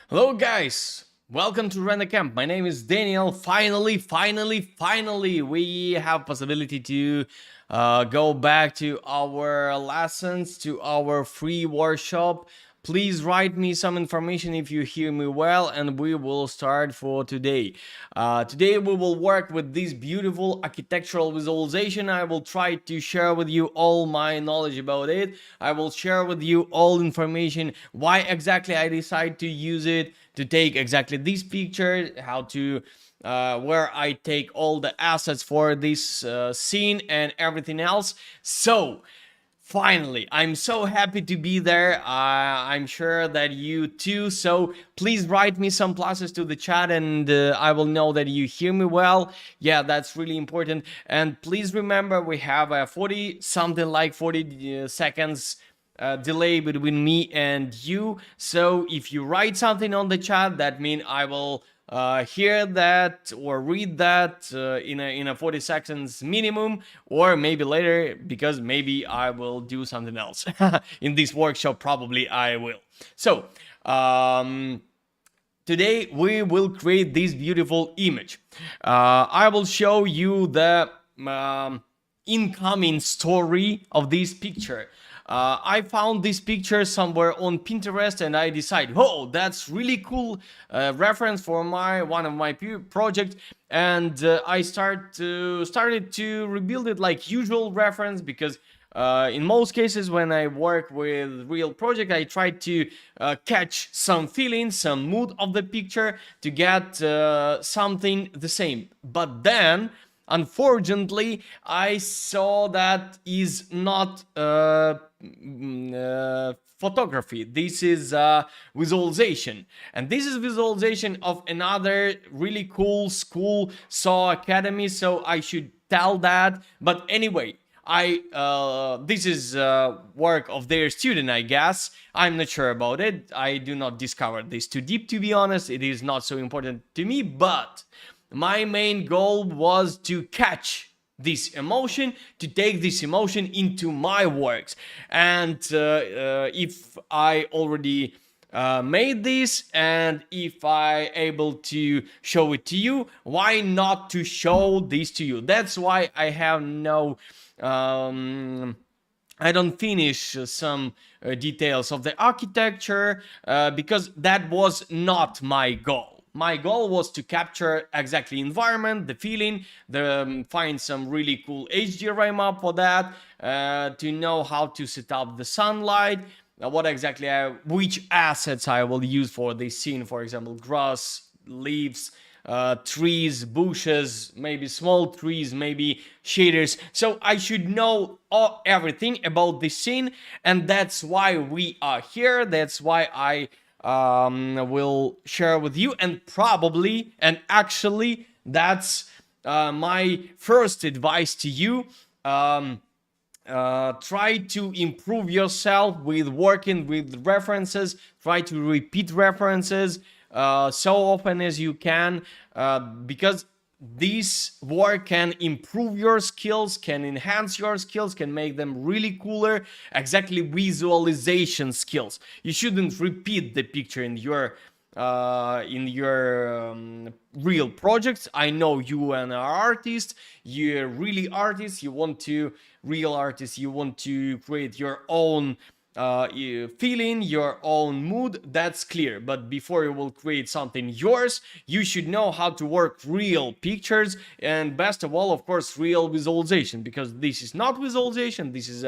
Hello guys, welcome to render.camp. My name is Daniel. Finally, we have possibility to go back to our lessons, to our free workshop. Please write me some information if you hear me well, and we will start for today. Today we will work with this beautiful architectural visualization. I will try to share with you all my knowledge about it. I will share with you all information, why exactly I decide to use it, to take exactly this picture, how to where I take all the assets for this scene and everything else. So finally, I'm so happy to be there. I'm sure that you too. So please write me some pluses to the chat, and I will know that you hear me well. Yeah, that's really important. And please remember, we have a 40 seconds delay between me and you. So if you write something on the chat, that means I will hear that or read that in a 40 seconds minimum, or maybe later, because maybe I will do something else in this workshop. Probably I will. So today we will create this beautiful image. I will show you the incoming story of this picture. I found this picture somewhere on Pinterest, and I decided, oh, that's really cool reference for one of my projects, and I started to rebuild it like usual reference, because in most cases when I work with real project, I try to catch some feeling, some mood of the picture to get something the same. But then unfortunately, I saw that is not photography. This is visualization, and this is visualization of another really cool school, Saw Academy. So I should tell that. But anyway, this is work of their student, I guess. I'm not sure about it. I do not discover this too deep, to be honest. It is not so important to me, but my main goal was to catch this emotion, to take this emotion into my works. And if I already made this, and if I able to show it to you, why not to show this to you? That's why I have no I don't finish some details of the architecture, because that was not my goal. My goal was to capture exactly environment, the feeling, find some really cool HDRI map for that, to know how to set up the sunlight, which assets I will use for this scene. For example, grass, leaves, trees, bushes, maybe small trees, maybe shaders. So I should know everything about this scene, and that's why we are here. That's why I will share with you, and probably, and actually, that's my first advice to you. Try to improve yourself with working with references. Try to repeat references so often as you can, because this work can improve your skills, can enhance your skills, can make them really cooler. Exactly, visualization skills. You shouldn't repeat the picture in your real projects. I know you are an artist, you're really artist, you want to create your own feeling, your own mood. That's clear. But before you will create something yours, you should know how to work real pictures, and best of all, of course, real visualization, because this is not visualization, this is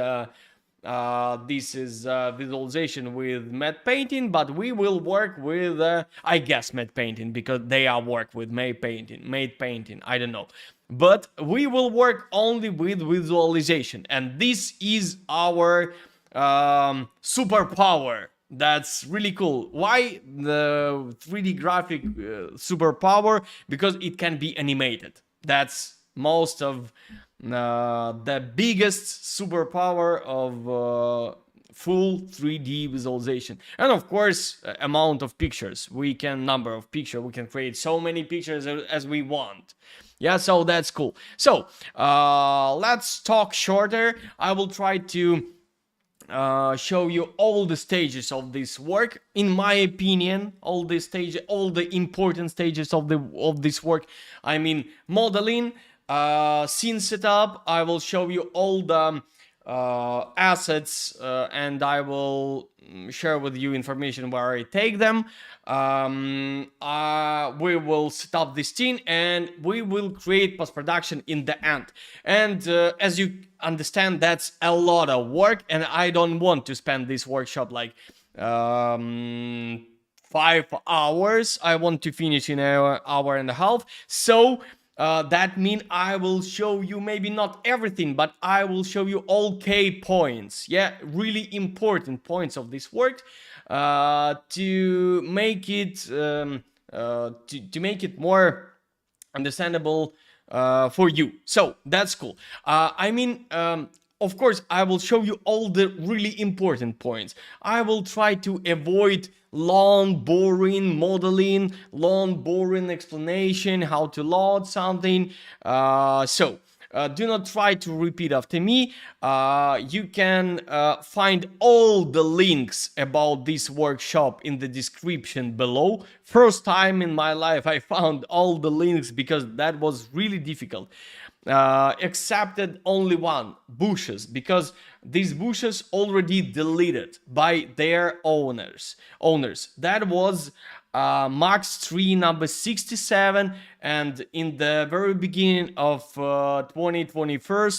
visualization with matte painting. But we will work with I guess matte painting, because they are work with matte painting, I don't know. But we will work only with visualization, and this is our superpower. That's really cool. Why the 3D graphic superpower? Because it can be animated. That's most of the biggest superpower of full 3D visualization. And of course, amount of pictures. Number of pictures. We can create so many pictures as we want. Yeah, so that's cool. So let's talk shorter. I will try to show you all the stages of this work. In my opinion, all the important stages of this work. I mean, modeling, scene setup. I will show you all the assets, and I will share with you information where I take them. We will set up this scene and we will create post-production in the end. And as you understand, that's a lot of work, and I don't want to spend this workshop like 5 hours. I want to finish in an hour and a half. So that means I will show you maybe not everything, but I will show you all key points. Yeah, really important points of this work, to make it to make it more understandable for you. So that's cool. Of course, I will show you all the really important points. I will try to avoid long, boring modeling, long, boring explanation, how to load something. Do not try to repeat after me. You can find all the links about this workshop in the description below. First time in my life I found all the links, because that was really difficult. Excepted only one, bushes, because these bushes already deleted by their owners. That was Max 3 number 67, and in the very beginning of 2021,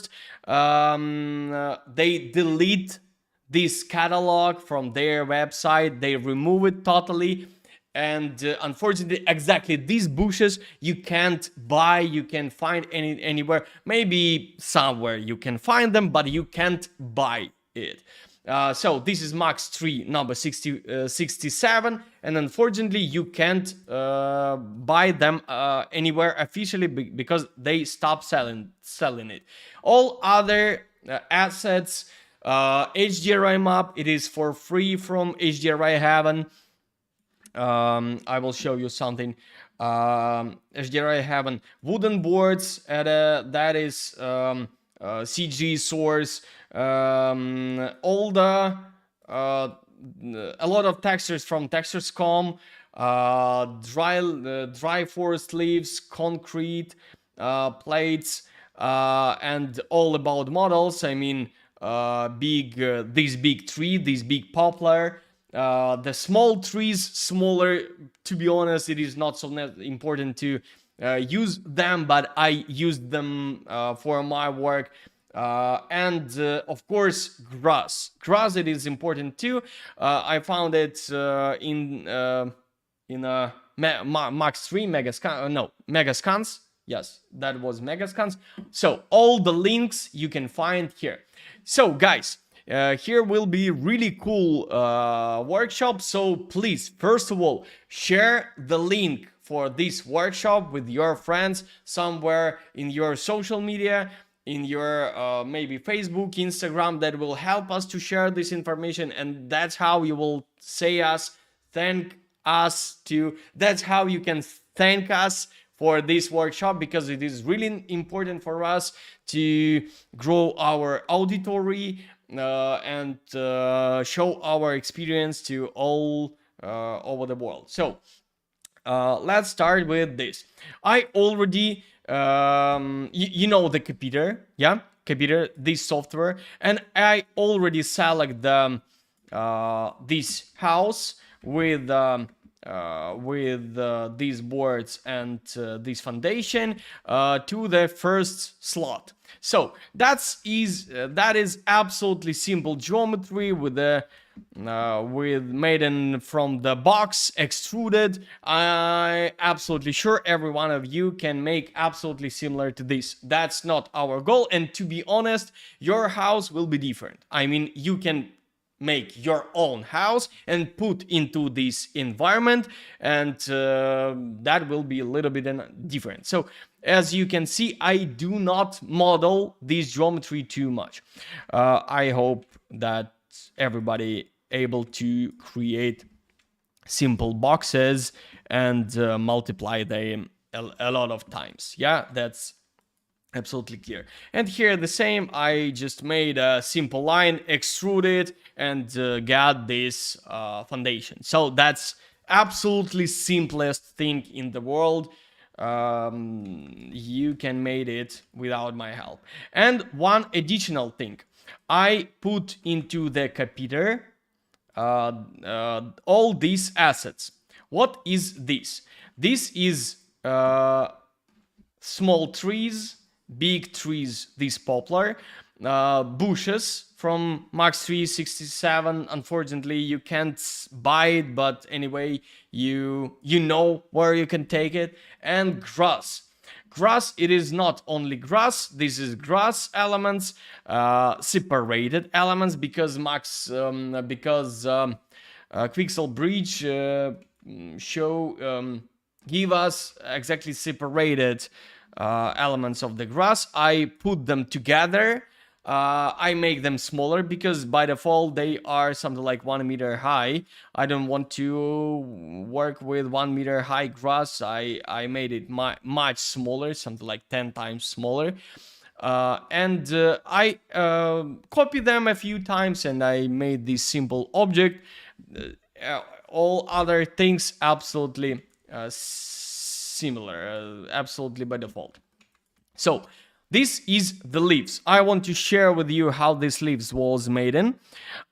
they delete this catalog from their website. They remove it totally. And unfortunately, exactly these bushes you can't buy, you can find anywhere. Maybe somewhere you can find them, but you can't buy it. So this is Max 3 number 67, and unfortunately you can't buy them anywhere officially, because they stopped selling it. All other assets, HDRI map, it is for free from HDRI Heaven. I will show you something. HDRI Heaven wooden boards, that is CG source, all the a lot of textures from textures.com, dry forest leaves, concrete, plates, and all about models. I mean, this big tree, this big poplar. The small trees, smaller, to be honest, it is not so important to use them, but I used them for my work. And of course, grass, it is important too. I found it in Max 3 Megascans. Yes, that was Megascans. So all the links you can find here. So guys, here will be really cool workshop. So please, first of all, share the link for this workshop with your friends somewhere in your social media, in your maybe Facebook, Instagram. That will help us to share this information, and that's how you will thank us to. That's how you can thank us for this workshop, because it is really important for us to grow our auditory and show our experience to all over the world. So let's start with this. I already you know the computer, yeah, computer, this software, and I already select the this house with these boards and this foundation to the first slot. So that is absolutely simple geometry with the made from the box, extruded. I absolutely sure every one of you can make absolutely similar to this. That's not our goal, and to be honest, your house will be different. I mean, you can make your own house and put into this environment, and that will be a little bit different. So as you can see, I do not model this geometry too much. I hope that everybody able to create simple boxes and multiply them a lot of times. Yeah, that's Absolutely clear. And here the same, I just made a simple line, extruded, and got this foundation. So that's absolutely simplest thing in the world. You can make it without my help. And one additional thing, I put into the computer all these assets. What is this? This is small trees, big trees, this poplar, bushes from Max 367. Unfortunately, you can't buy it, but anyway, you know where you can take it. And grass. Grass, it is not only grass, this is grass elements, separated elements, because Quixel Bridge give us exactly separated elements of the grass. I put them together. I make them smaller because by default they are something like 1 meter high. I don't want to work with 1 meter high grass. I made it much smaller, something like 10 times smaller. I copied them a few times and I made this simple object. All other things absolutely similar, absolutely by default. So this is the leaves. I want to share with you how this leaves was made in.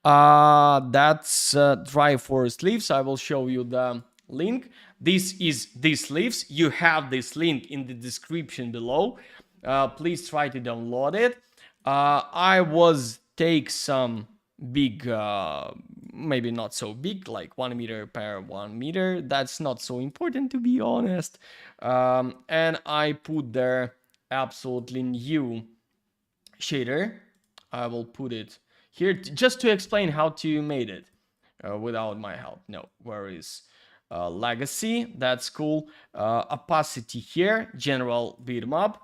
That's dry forest leaves. I will show you the link. This is these leaves. You have this link in the description below. Please try to download it. I was take some big, maybe not so big, like 1 meter per 1 meter. That's not so important, to be honest. And I put there absolutely new shader. I will put it here just to explain how to make it without my help. No, where is legacy? That's cool. Opacity here, general bitmap.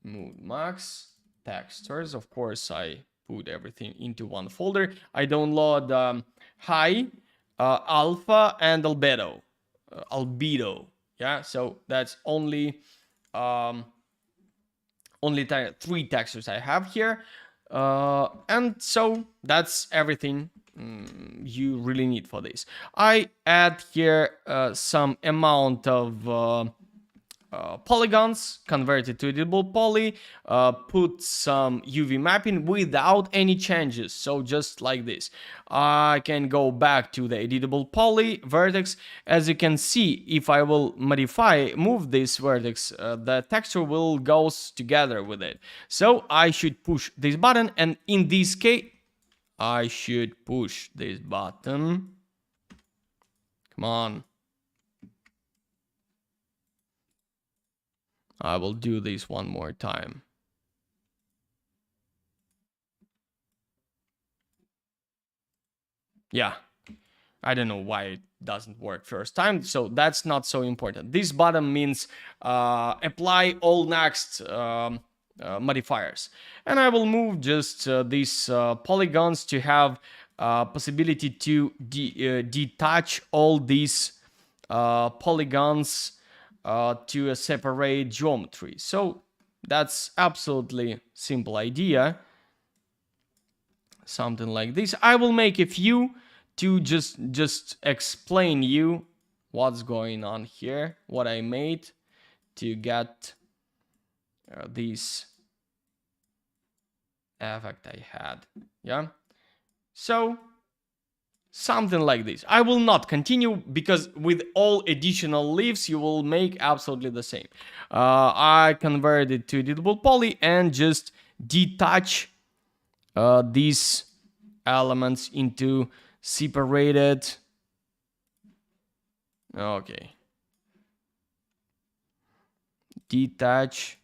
Mood max, textures. Of course, I put everything into one folder. I download high, alpha, and albedo. Yeah, so that's only 3 textures I have here, and so that's everything you really need for this. I add here some amount of polygons, converted to editable poly, put some UV mapping without any changes, so just like this. I can go back to the editable poly vertex. As you can see, if I will move this vertex, the texture will go together with it. So I should push this button, and in this case, I should push this button. Come on. I will do this one more time. Yeah, I don't know why it doesn't work first time, so that's not so important. This button means apply all next modifiers. And I will move just these polygons to have possibility to detach all these polygons to a separate geometry. So that's absolutely simple idea. Something like this. I will make a few to just explain you what's going on here, what I made to get this effect I had. Yeah. So something like this. I will not continue because with all additional leaves you will make absolutely the same. I converted it to editable poly and just detach these elements into separated. Okay. Detach,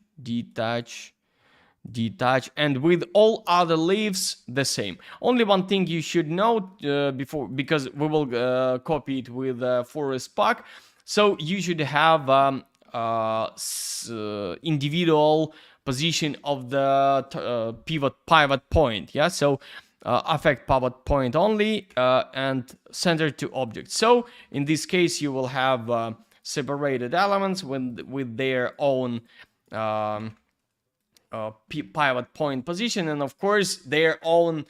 and with all other leaves the same. Only one thing you should note before, because we will copy it with forest pack, so you should have individual position of the pivot point. Yeah, so affect pivot point only and center to object. So in this case you will have separated elements with their own pivot point position, and of course their own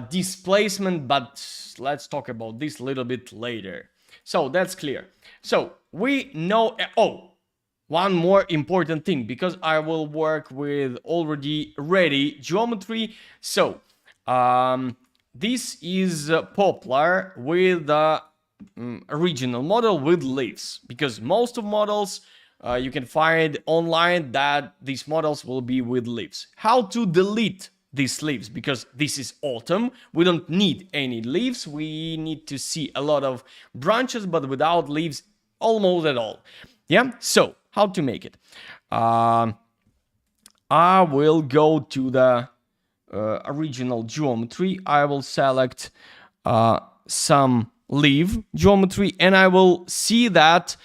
displacement, but let's talk about this a little bit later. So that's clear. So we know, oh, one more important thing, because I will work with already ready geometry. So this is popular with the original model with leaves, because most of models you can find online that these models will be with leaves. How to delete these leaves? Because this is autumn, we don't need any leaves, we need to see a lot of branches, but without leaves almost at all. Yeah, so how to make it? I will go to the original geometry. I will select some leaf geometry, and I will see that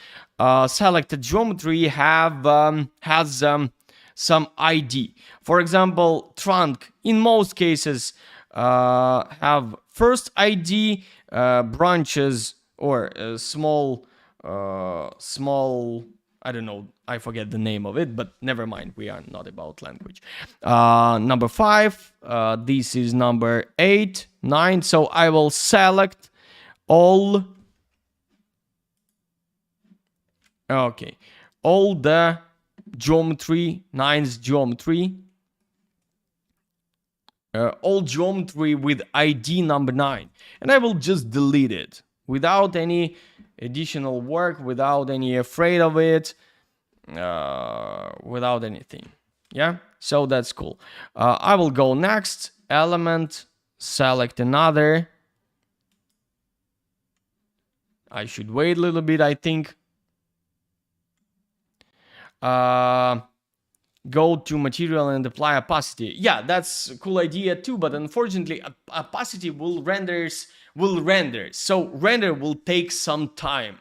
selected geometry has some ID. For example, trunk in most cases have first ID, branches or small, I don't know, I forget the name of it, but never mind, we are not about language. Number 5, this is number 8, 9, so I will select all, okay, all the geometry, 9's geometry, all geometry with ID number 9, and I will just delete it without any additional work, without any afraid of it, without anything. Yeah, so that's cool. I will go next, element, select another. I should wait a little bit, I think. Go to material and apply opacity. Yeah, that's a cool idea too, but unfortunately opacity will render, so render will take some time.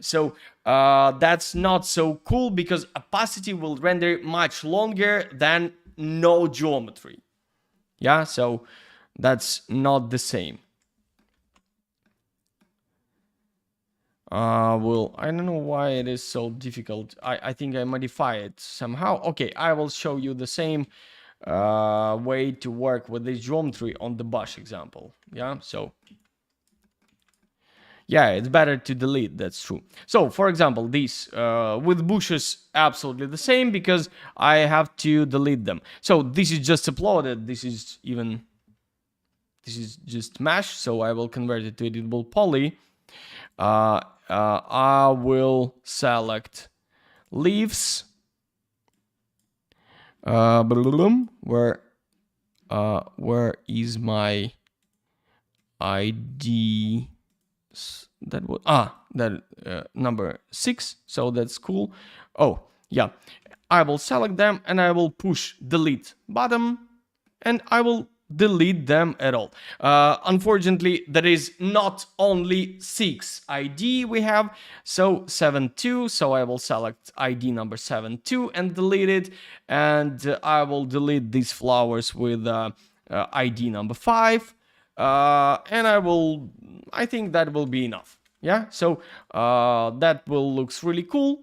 So that's not so cool, because opacity will render much longer than no geometry. Yeah, so that's not the same. Well, I don't know why it is so difficult. I think I modify it somehow. Okay, I will show you the same way to work with this geometry on the bush example. Yeah, so yeah, it's better to delete, that's true. So for example, these with bushes, absolutely the same, because I have to delete them. So this is just uploaded, this is just mesh, so I will convert it to editable poly. I will select leaves. Where is my ID? That was number 6. So that's cool. Oh yeah, I will select them and I will push delete button, and I will delete them at all. Unfortunately, there is not only 6 ID we have, so 7.2, so I will select ID number 7.2 and delete it, and I will delete these flowers with ID number 5, and I think that will be enough. Yeah, so that will looks really cool.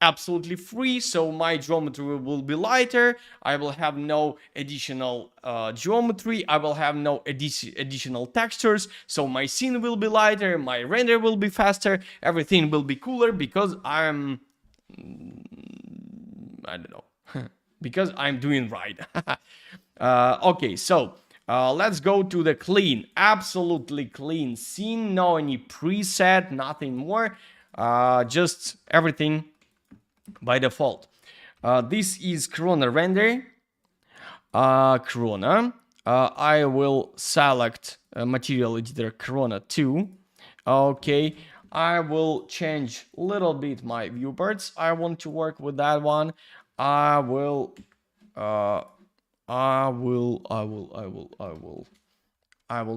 Absolutely free, so my geometry will be lighter. I will have no additional geometry, I will have no additional textures, so my scene will be lighter, my render will be faster, everything will be cooler, because I'm I don't know because I'm doing right. Okay, so let's go to the clean, absolutely clean scene, no any preset, nothing more, just everything by default. This is Corona render. Corona. I will select material editor Corona 2. Okay, I will change a little bit my viewports. I want to work with that one. I will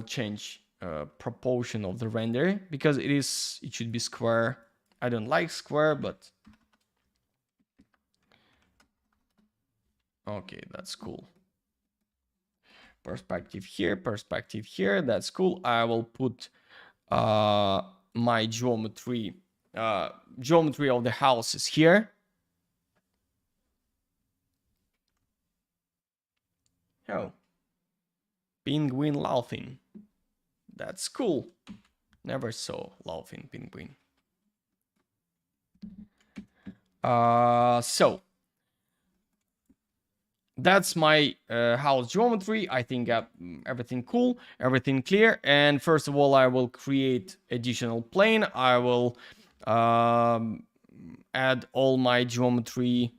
change proportion of the render, because it should be square. I don't like square, but okay, that's cool. Perspective here, that's cool. I will put my geometry geometry of the house is here. Oh, penguin laughing. That's cool. Never saw laughing penguin. So that's my house geometry. I think everything cool, everything clear. And first of all, I will create additional plane. I will add all my geometry,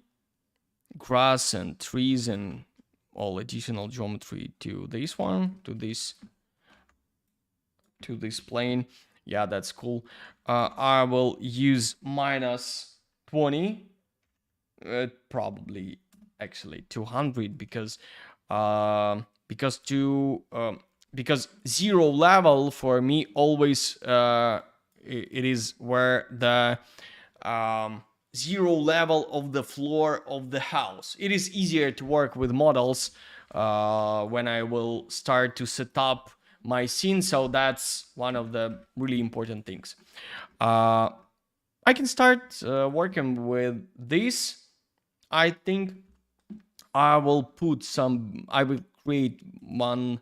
grass and trees and all additional geometry to this one, to this plane. Yeah, that's cool. I will use -20, probably actually 200, because zero level for me always it is where the zero level of the floor of the house. It is easier to work with models when I will start to set up my scene, so that's one of the really important things. I can start working with this. I think I will create one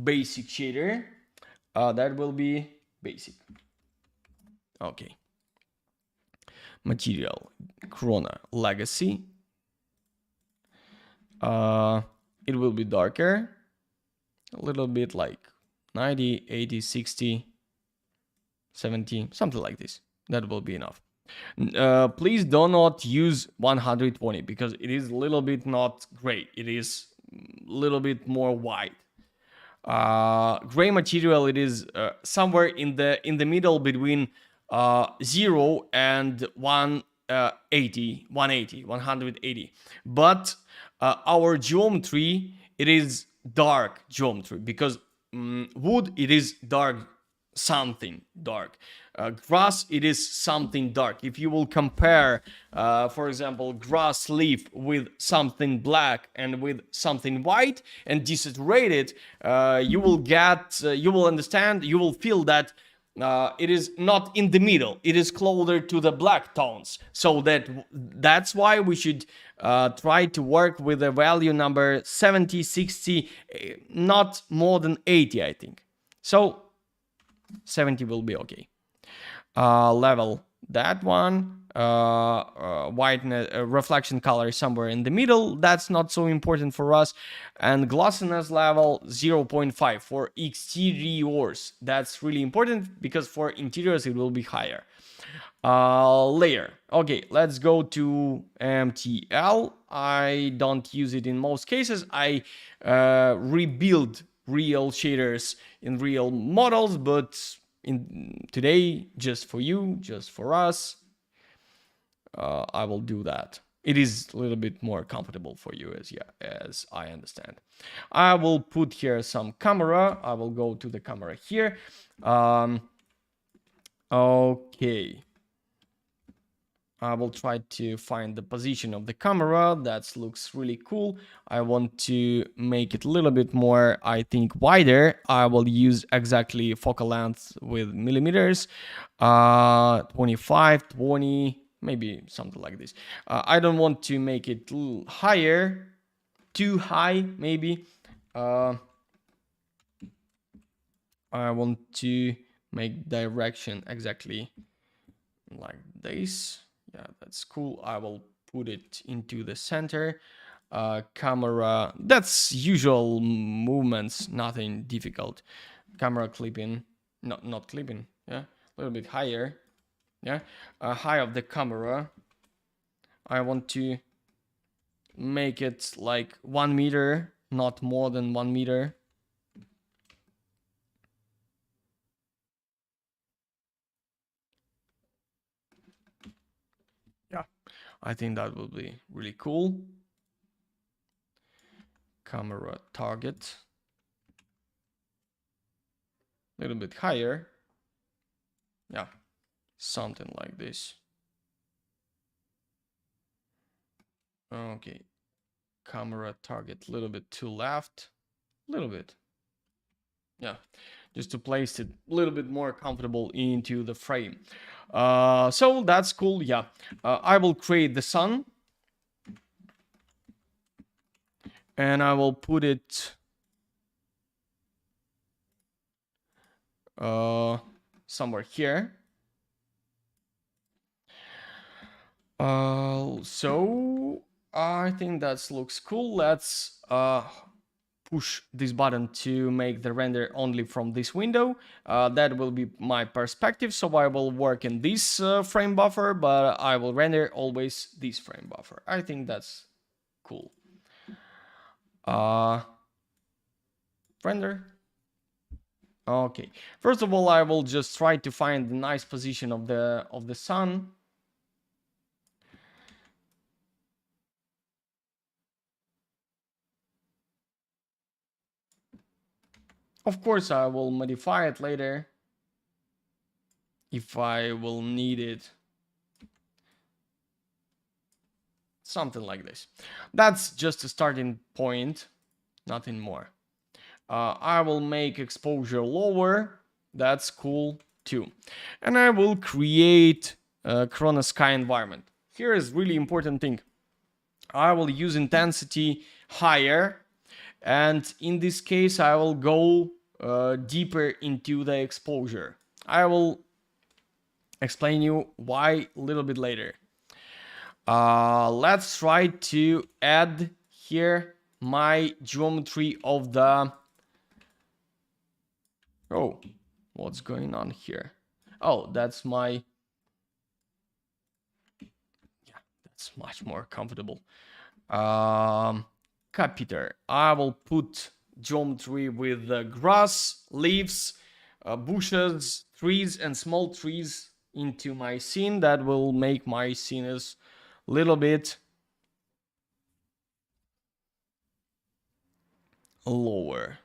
basic shader that will be basic. Okay. Material, Corona, Legacy. It will be darker, a little bit like 90, 80, 60, 70, something like this. That will be enough. Please do not use 120 because it is a little bit not great. It is a little bit more white. Gray material, it is somewhere in the middle between 0 and 180. But our geometry, it is dark geometry, because wood, it is dark, something dark. Grass, it is something dark. If you will compare, for example, grass leaf with something black and with something white and desaturate it, you will understand, you will feel that it is not in the middle. It is closer to the black tones. So that's why we should try to work with a value number 70, 60, not more than 80, I think. So 70 will be okay. Level, that one. Whiteness, reflection color somewhere in the middle. That's not so important for us. And glossiness level 0.5 for exteriors. That's really important because for interiors it will be higher. Layer. Okay, let's go to MTL. I don't use it in most cases. I rebuild real shaders in real models, but today, just for you, just for us, I will do that. It is a little bit more comfortable for you, as I understand. I will put here some camera. I will go to the camera here. Okay. I will try to find the position of the camera. That looks really cool. I want to make it a little bit more, I think, wider. I will use exactly focal length with millimeters. 25, 20, maybe something like this. I don't want to make it higher, too high, maybe. I want to make direction exactly like this. Yeah, that's cool. I will put it into the center. Camera, that's usual movements, nothing difficult. Camera clipping, not clipping, yeah, a little bit higher. Yeah, high of the camera. I want to make it like 1 meter, not more than 1 meter. Yeah, I think that will be really cool. Camera target, a little bit higher. Yeah, something like this. Okay, camera target a little bit to left, a little bit. Yeah, just to place it a little bit more comfortable into the frame. So that's cool. Yeah, I will create the sun, and I will put it somewhere here. So I think that looks cool. Let's push this button to make the render only from this window. That will be my perspective, so I will work in this frame buffer, but I will render always this frame buffer. I think that's cool. Render. Okay. First of all, I will just try to find the nice position of the sun. Of course, I will modify it later if I will need it. Something like this. That's just a starting point, nothing more. I will make exposure lower. That's cool too. And I will create a Chrono Sky environment. Here is really important thing. I will use intensity higher. And in this case, I will go deeper into the exposure. I will explain you why a little bit later. Let's try to add here my geometry of the... Oh, what's going on here? Oh, that's my... Yeah, that's much more comfortable. Capiter. I will put geometry with grass, leaves, bushes, trees, and small trees into my scene. That will make my scene a little bit lower.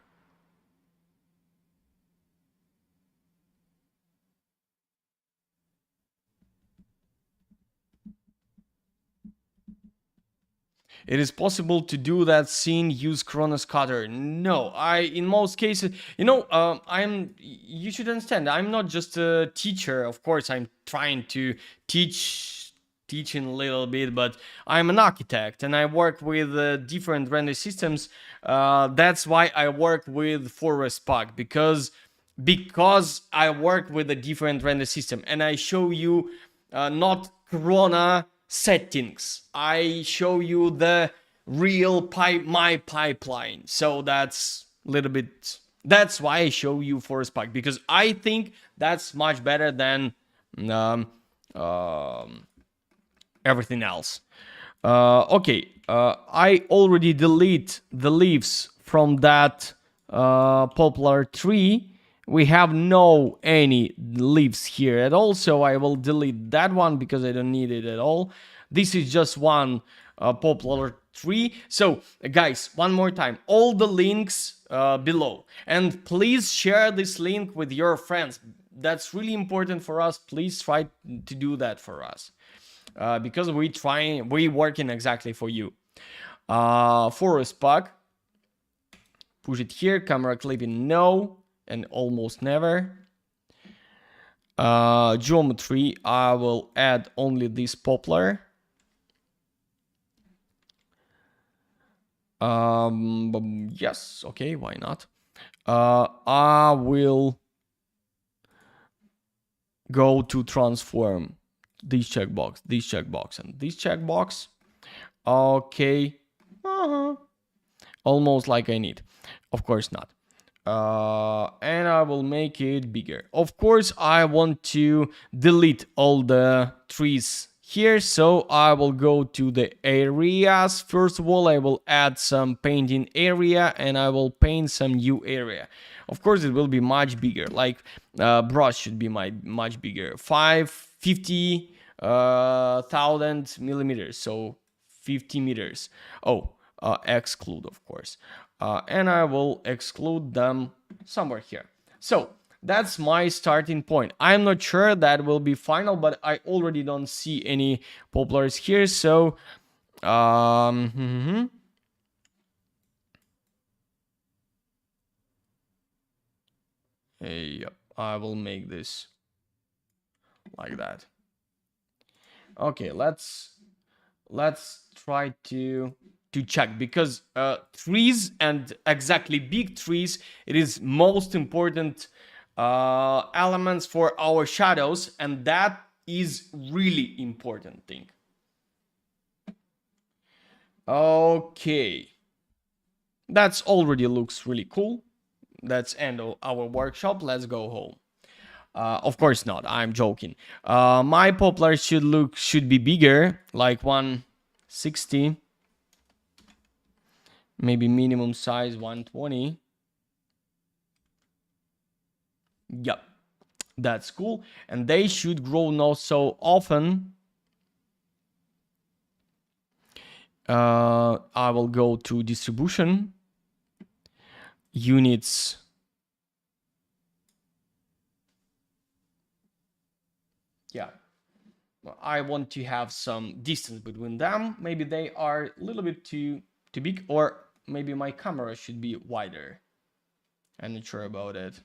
It is possible to do that scene use Chrono Cutter. No, in most cases, you should understand, I'm not just a teacher. Of course, I'm trying to teaching a little bit, but I'm an architect and I work with different render systems. That's why I work with Forest Park, because I work with a different render system and I show you not Chrono settings. I show you the real my pipeline. So that's a little bit... That's why I show you Forest Park, because I think that's much better than everything else. Okay, I already delete the leaves from that poplar tree. We have no any leaves here at all, so I will delete that one because I don't need it at all. This is just one poplar tree. So guys, one more time, all the links below, and please share this link with your friends. That's really important for us. Please try to do that for us, because we working exactly for you. Forest Park, push it here. Camera clipping, no, and almost never. Geometry, I will add only this poplar. Yes, okay, why not? I will go to transform this checkbox, and this checkbox. Okay. Almost like I need. Of course not. And I will make it bigger. Of course, I want to delete all the trees here, so I will go to the areas. First of all, I will add some painting area and I will paint some new area. Of course, it will be much bigger, like brush should be much bigger, 50,000 millimeters, so 50 meters. Exclude, of course. And I will exclude them somewhere here. So that's my starting point. I'm not sure that will be final, but I already don't see any poplars here. So Yep, I will make this like that. Okay, let's try to check, because trees, and exactly big trees, it is most important elements for our shadows, and that is really important thing. Okay, that's already looks really cool. That's end of our workshop. Let's go home. Of course not, I'm joking. My poplar should be bigger, like 160, maybe minimum size 120. Yep, that's cool. And they should grow not so often. I will go to distribution, units. Yeah, I want to have some distance between them. Maybe they are a little bit too big, or maybe my camera should be wider. I'm not sure about it.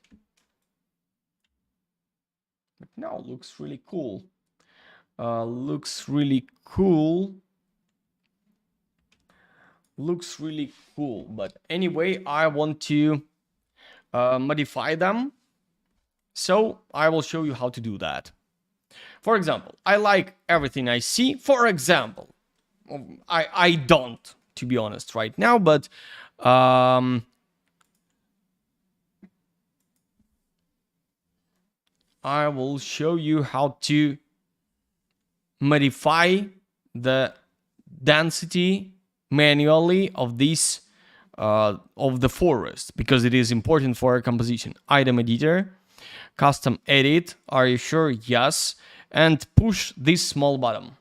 But no, looks really cool. Looks really cool. Looks really cool. But anyway, I want to modify them. So I will show you how to do that. For example, I like everything I see. For example, I don't, to be honest, right now, but I will show you how to modify the density manually of this of the forest, because it is important for a composition. Item editor, custom edit. Are you sure? Yes. And push this small button.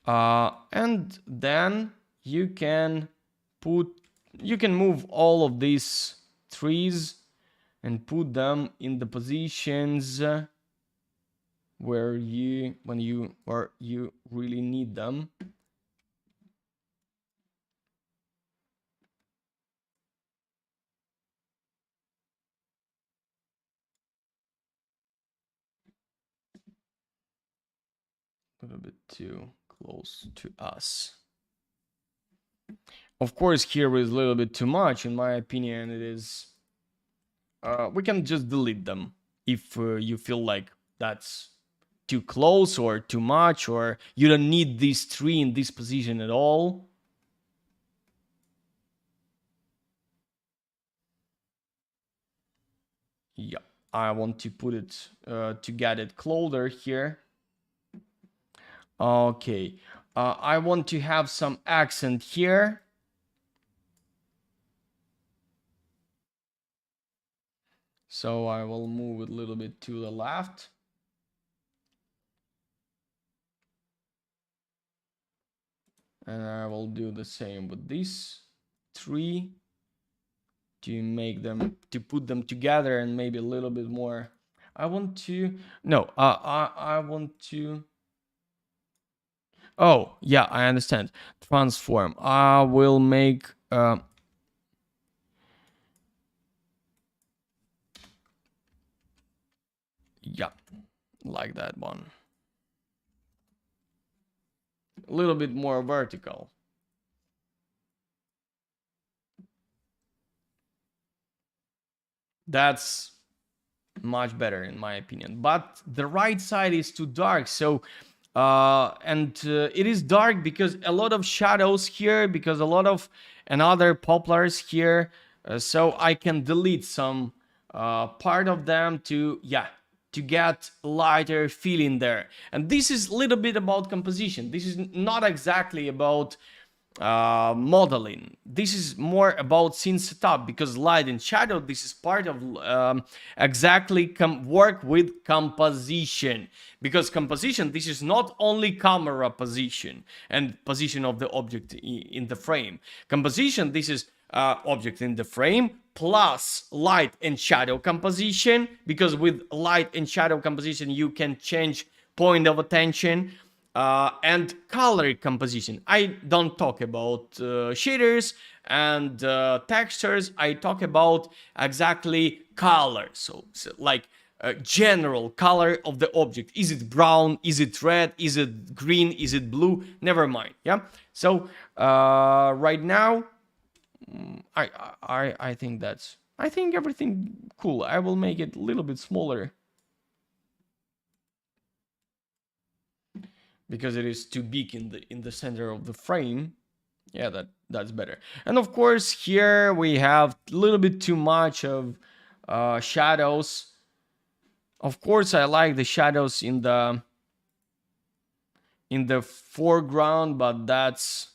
And then you can move all of these trees and put them in the positions where you really need them. A little bit too close to us. Of course, here is a little bit too much, in my opinion. It is. We can just delete them if you feel like that's too close or too much, or you don't need this tree in this position at all. Yeah, I want to put it to get it closer here. Okay, I want to have some accent here. So I will move it a little bit to the left. And I will do the same with these three to make them, to put them together, and maybe a little bit more. I want to, no, I want to, oh, yeah, I understand. Transform. I will make, yeah, like that one. A little bit more vertical. That's much better in my opinion, but the right side is too dark. So it is dark because a lot of shadows here, because a lot of another poplars here, so I can delete some part of them to get lighter feeling there. And this is a little bit about composition. This is not exactly about modeling. This is more about scene setup, because light and shadow, this is part of exactly work with composition, because composition, this is not only camera position and position of the object in the frame. Composition, this is object in the frame plus light and shadow composition, because with light and shadow composition you can change point of attention. And color composition. I don't talk about shaders and textures. I talk about exactly color. So like general color of the object. Is it brown? Is it red? Is it green? Is it blue? Never mind. Yeah. So right now, I think I think everything cool. I will make it a little bit smaller because it is too big in the center of the frame. Yeah, that's better. And of course, here we have a little bit too much of shadows. Of course, I like the shadows in the foreground, but that's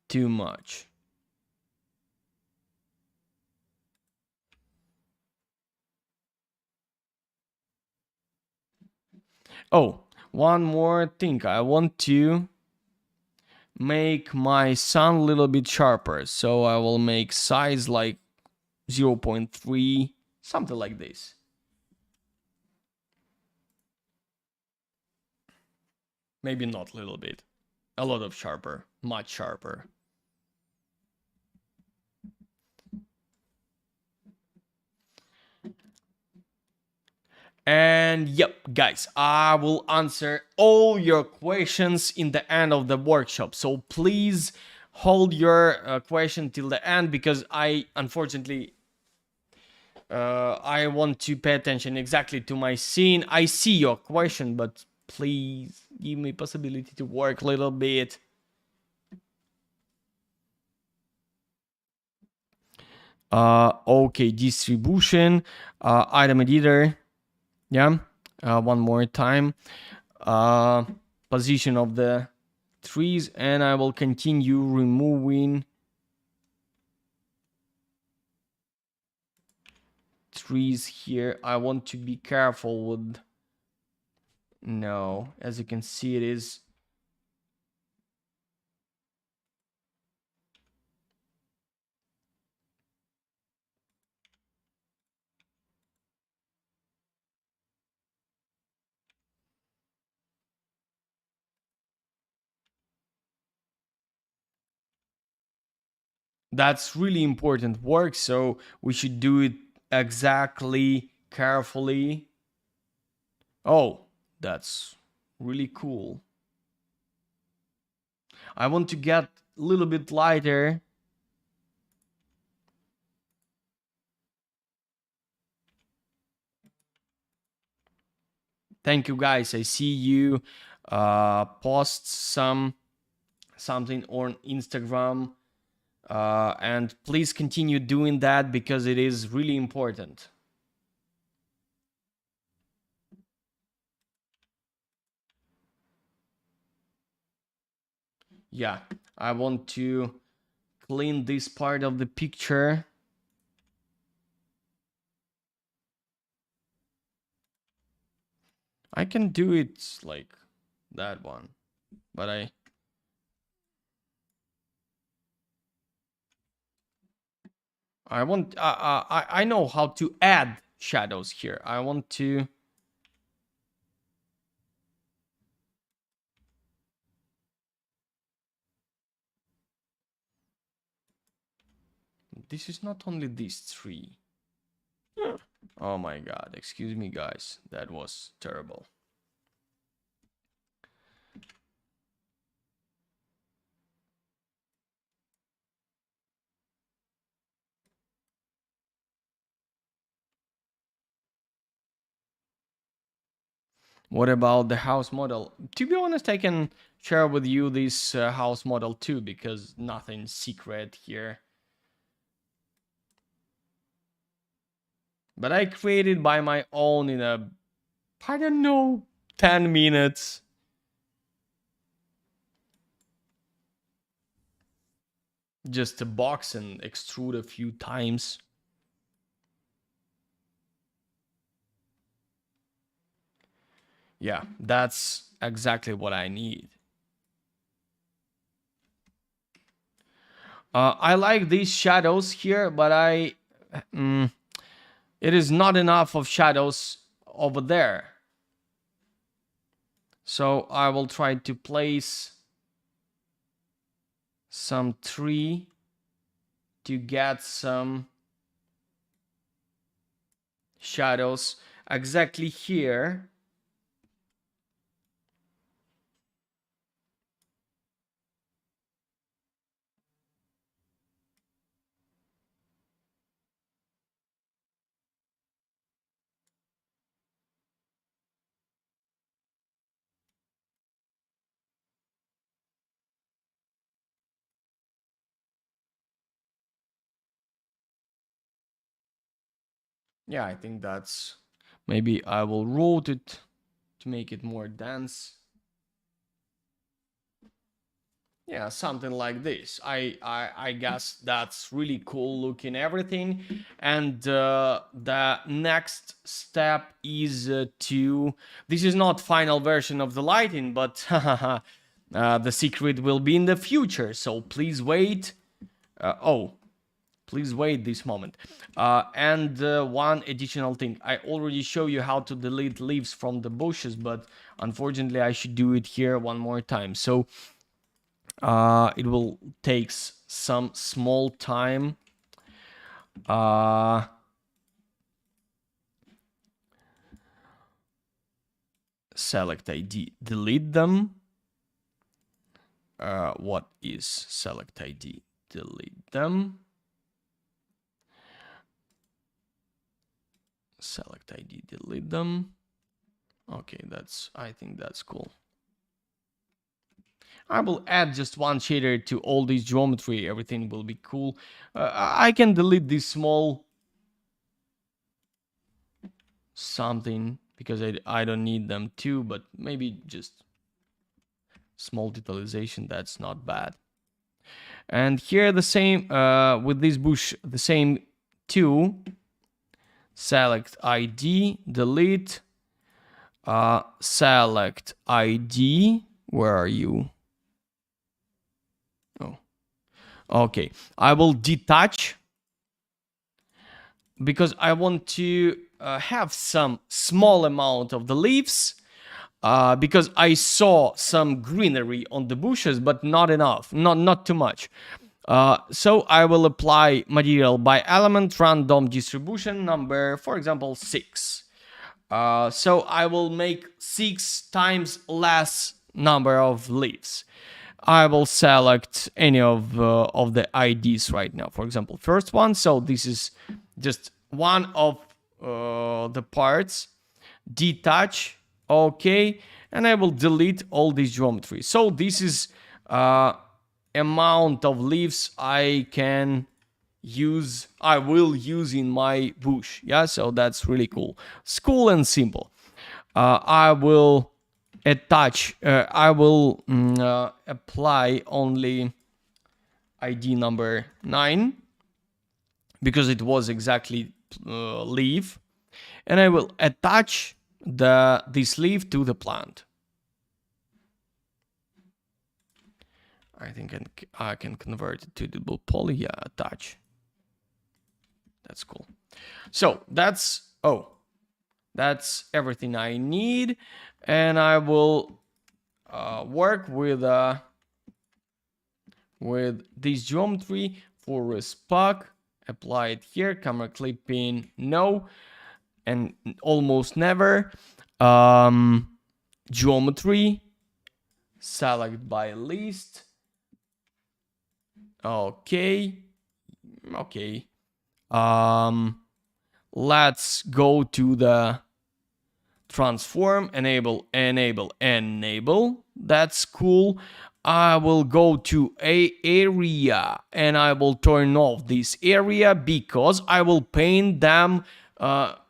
too much. Oh, one more thing. I want to make my sun a little bit sharper. So I will make size like 0.3, something like this. Maybe not a little bit. A lot of sharper, much sharper. And yep, guys, I will answer all your questions in the end of the workshop. So please hold your question till the end, because I unfortunately I want to pay attention exactly to my scene. I see your question, but please give me possibility to work a little bit. Okay, distribution, item editor. Yeah, one more time. Position of the trees, and I will continue removing trees here. I want to be careful with, no, as you can see, it is that's really important work, so we should do it exactly carefully. Oh, that's really cool. I want to get a little bit lighter. Thank you, guys. I see you post something on Instagram, and please continue doing that because it is really important. Yeah, I want to clean this part of the picture. I can do it like that one, but I want I know how to add shadows here. I want to this is not only these three. Oh my god, excuse me guys. That was terrible. What about the house model? To be honest, I can share with you this house model too, because nothing secret here. But I created by my own in a, I don't know, 10 minutes. Just a box and extrude a few times. Yeah, that's exactly what I need. I like these shadows here, but it is not enough of shadows over there. So I will try to place some tree to get some shadows exactly here. Yeah, I think that's, maybe I will rotate it to make it more dense. Yeah, something like this. I guess that's really cool looking everything. And the next step is to, this is not final version of the lighting, but the secret will be in the future. So please wait. Please wait this moment. And one additional thing, I already show you how to delete leaves from the bushes, but unfortunately I should do it here one more time. So it will take some small time. Select ID, delete them. What is select ID? Delete them. Select ID, delete them. Okay, that's, I think that's cool. I will add just one shader to all this geometry. Everything will be cool. I can delete this small something because I don't need them too, but maybe just small detalization, that's not bad. And here the same with this bush, the same two. Select ID, delete. Select ID. Where are you? Oh, okay. I will detach because I want to have some small amount of the leaves. Because I saw some greenery on the bushes, but not enough, not too much. So I will apply material by element random distribution number, for example, 6. So I will make 6 times less number of leaves. I will select any of the IDs right now. For example, first one. So this is just one of the parts. Detach. Okay. And I will delete all this geometry. So this is amount of leaves I will use in my bush. Yeah, so that's really cool. It's cool and simple. I will attach, I will apply only ID number 9 because it was exactly leaf, and I will attach this leaf to the plant. I think I can convert it to the poly. Yeah, attach. That's cool. So that's everything I need, and I will work with this geometry for a spark. Apply it here. Camera clipping, no, and almost never. Geometry, select by list. Okay. Let's go to the transform, enable. That's cool. I will go to a area and I will turn off this area because I will paint them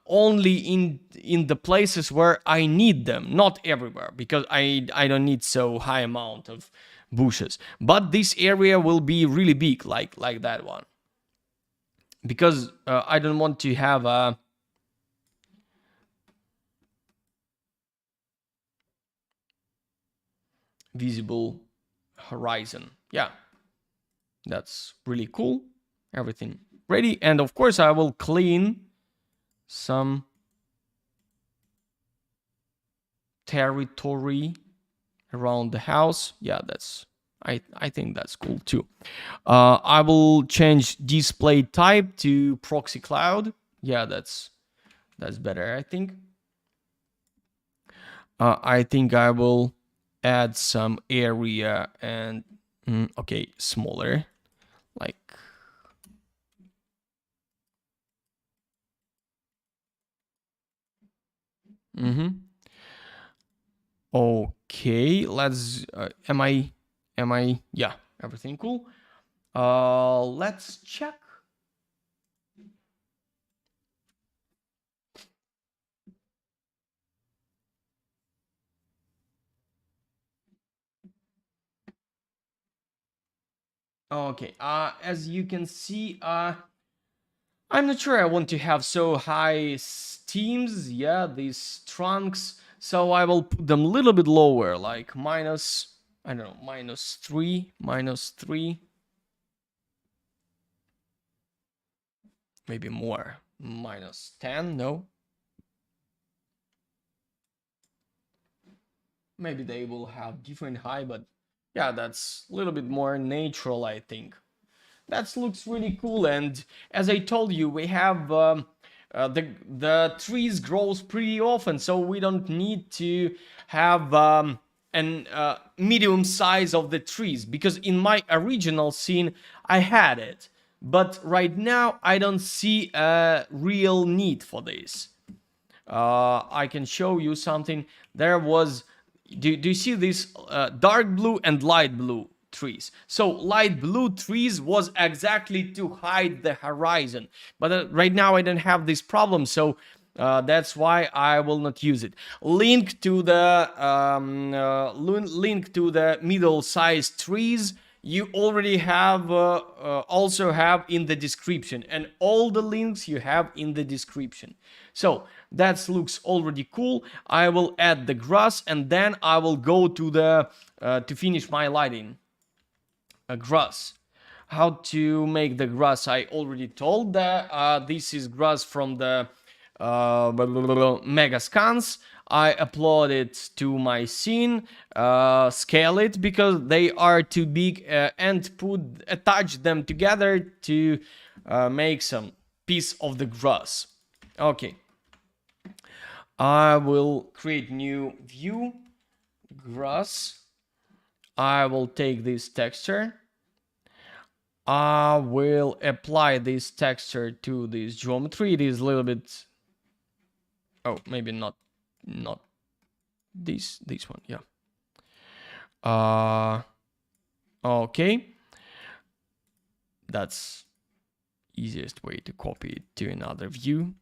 only in the places where I need them, not everywhere, because I don't need so high amount of bushes. But this area will be really big, like that one, because I don't want to have a visible horizon. Yeah, that's really cool. Everything ready, and of course I will clean some territory around the house. Yeah, that's I think that's cool too. I will change display type to proxy cloud. Yeah, that's better, I think. I think I will add some area and okay, smaller, like okay, let's am I yeah, everything cool. Let's check. Okay, as you can see, I'm not sure I want to have so high steams, yeah, these trunks, so I will put them a little bit lower, like minus, I don't know, minus 3, maybe more, minus 10, no? Maybe they will have different high, but yeah, that's a little bit more natural, I think. That looks really cool, and as I told you, we have the trees grows pretty often, so we don't need to have an medium size of the trees, because in my original scene I had it, but right now I don't see a real need for this. I can show you something. There was, do you see this dark blue and light blue trees? So light blue trees was exactly to hide the horizon, but right now I don't have this problem, so that's why I will not use it. Link to the middle-sized trees you already have also have in the description, and all the links you have in the description. So that looks already cool. I will add the grass, and then I will go to the to finish my lighting. Grass. How to make the grass? I already told that this is grass from the mega scans. I upload it to my scene, scale it because they are too big, and attach them together to make some piece of the grass. Okay. I will create new view, grass. I will take this texture. I will apply this texture to this geometry. It is a little bit, oh, maybe not this one, yeah. Okay, that's easiest way to copy it to another view.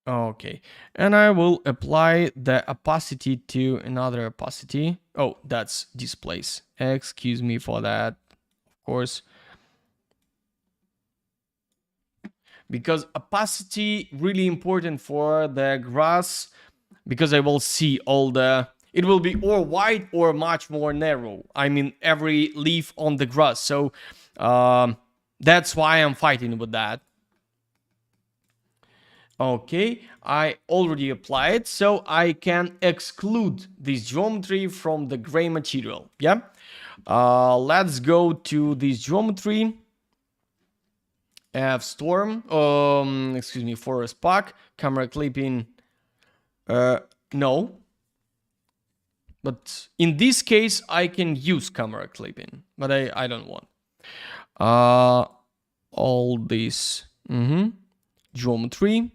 Okay, and I will apply the opacity to another opacity. Oh, that's displace. Excuse me for that, of course. Because opacity really important for the grass, because I will see all the, it will be or wide or much more narrow. I mean, every leaf on the grass. So that's why I'm fighting with that. Okay, I already applied, so I can exclude this geometry from the gray material. Yeah, let's go to this geometry. Storm, excuse me, forest pack, camera clipping. No, but in this case I can use camera clipping, but I don't want. All this geometry.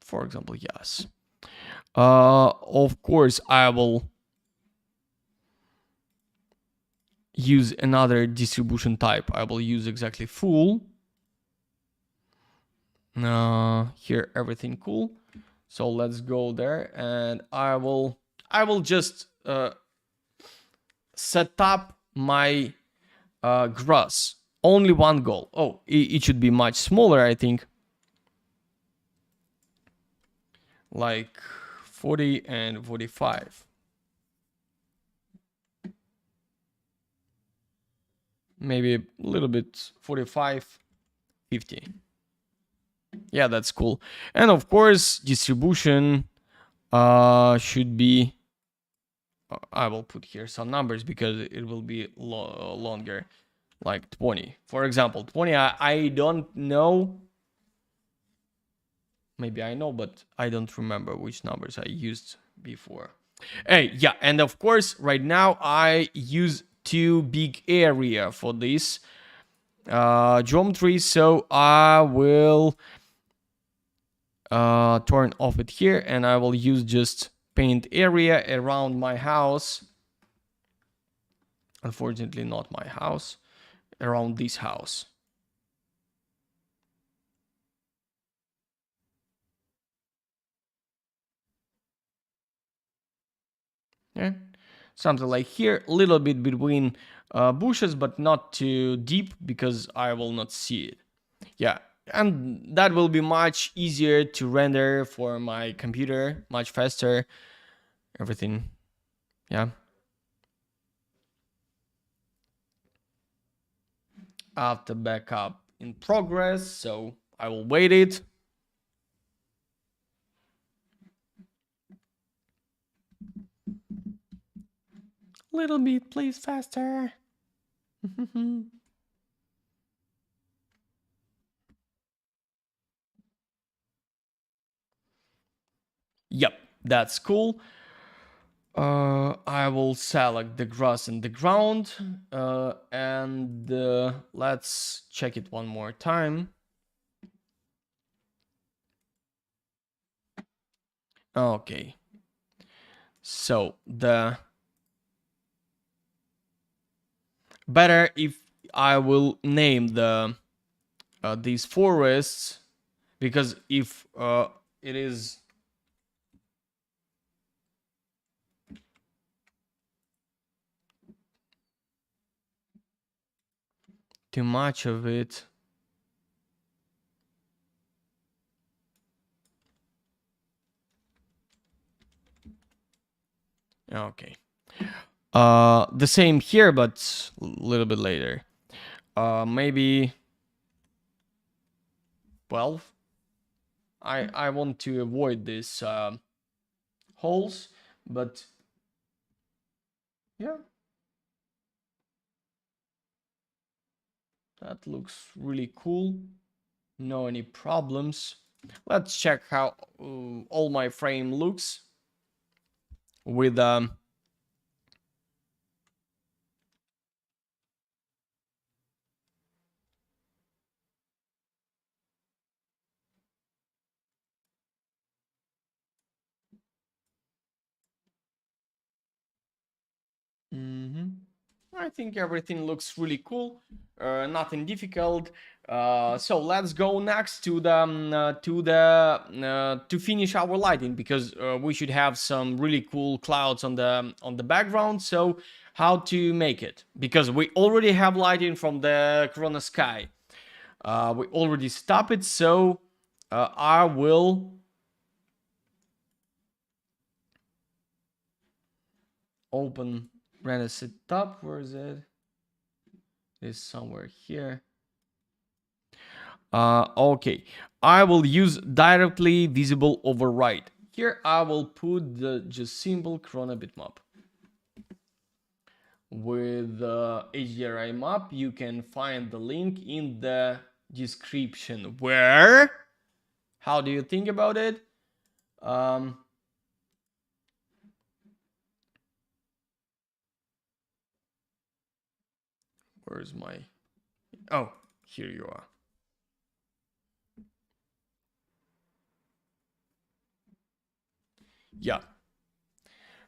For example, yes. Of course, I will use another distribution type. I will use exactly full. Here everything cool. So let's go there, and I will just set up my grass. Only one goal. Oh, it should be much smaller, I think. like 40 and 45. Maybe a little bit 45, 50. Yeah, that's cool. And of course, distribution should be, I will put here some numbers because it will be longer, like 20. For example, 20, I don't know. Maybe I know, but I don't remember which numbers I used before. Hey, yeah, and of course, right now I use too big area for this geometry, so I will turn off it here, and I will use just paint area around my house. Unfortunately, not my house, around this house. Yeah, something like here, a little bit between bushes, but not too deep because I will not see it. Yeah, and that will be much easier to render for my computer, much faster, everything. Yeah. After backup in progress, so I will wait it. Little bit, please, faster. Yep, that's cool. I will select the grass and the ground, and let's check it one more time. Okay. So the better if I will name the these forests, because if it is too much of it, okay. The same here, but a little bit later. Maybe 12. I want to avoid these holes, but yeah, that looks really cool. No any problems. Let's check how all my frame looks with I think everything looks really cool. Nothing difficult. So let's go next to the to finish our lighting, because we should have some really cool clouds on the background. So how to make it? Because we already have lighting from the Corona sky. We already stop it. So I will open render setup. Where is it? It's somewhere here. Okay, I will use directly visible override. Here I will put the just simple Corona bitmap. With the HDRI map, you can find the link in the description. Where? How do you think about it? Where's my... Oh, here you are. Yeah.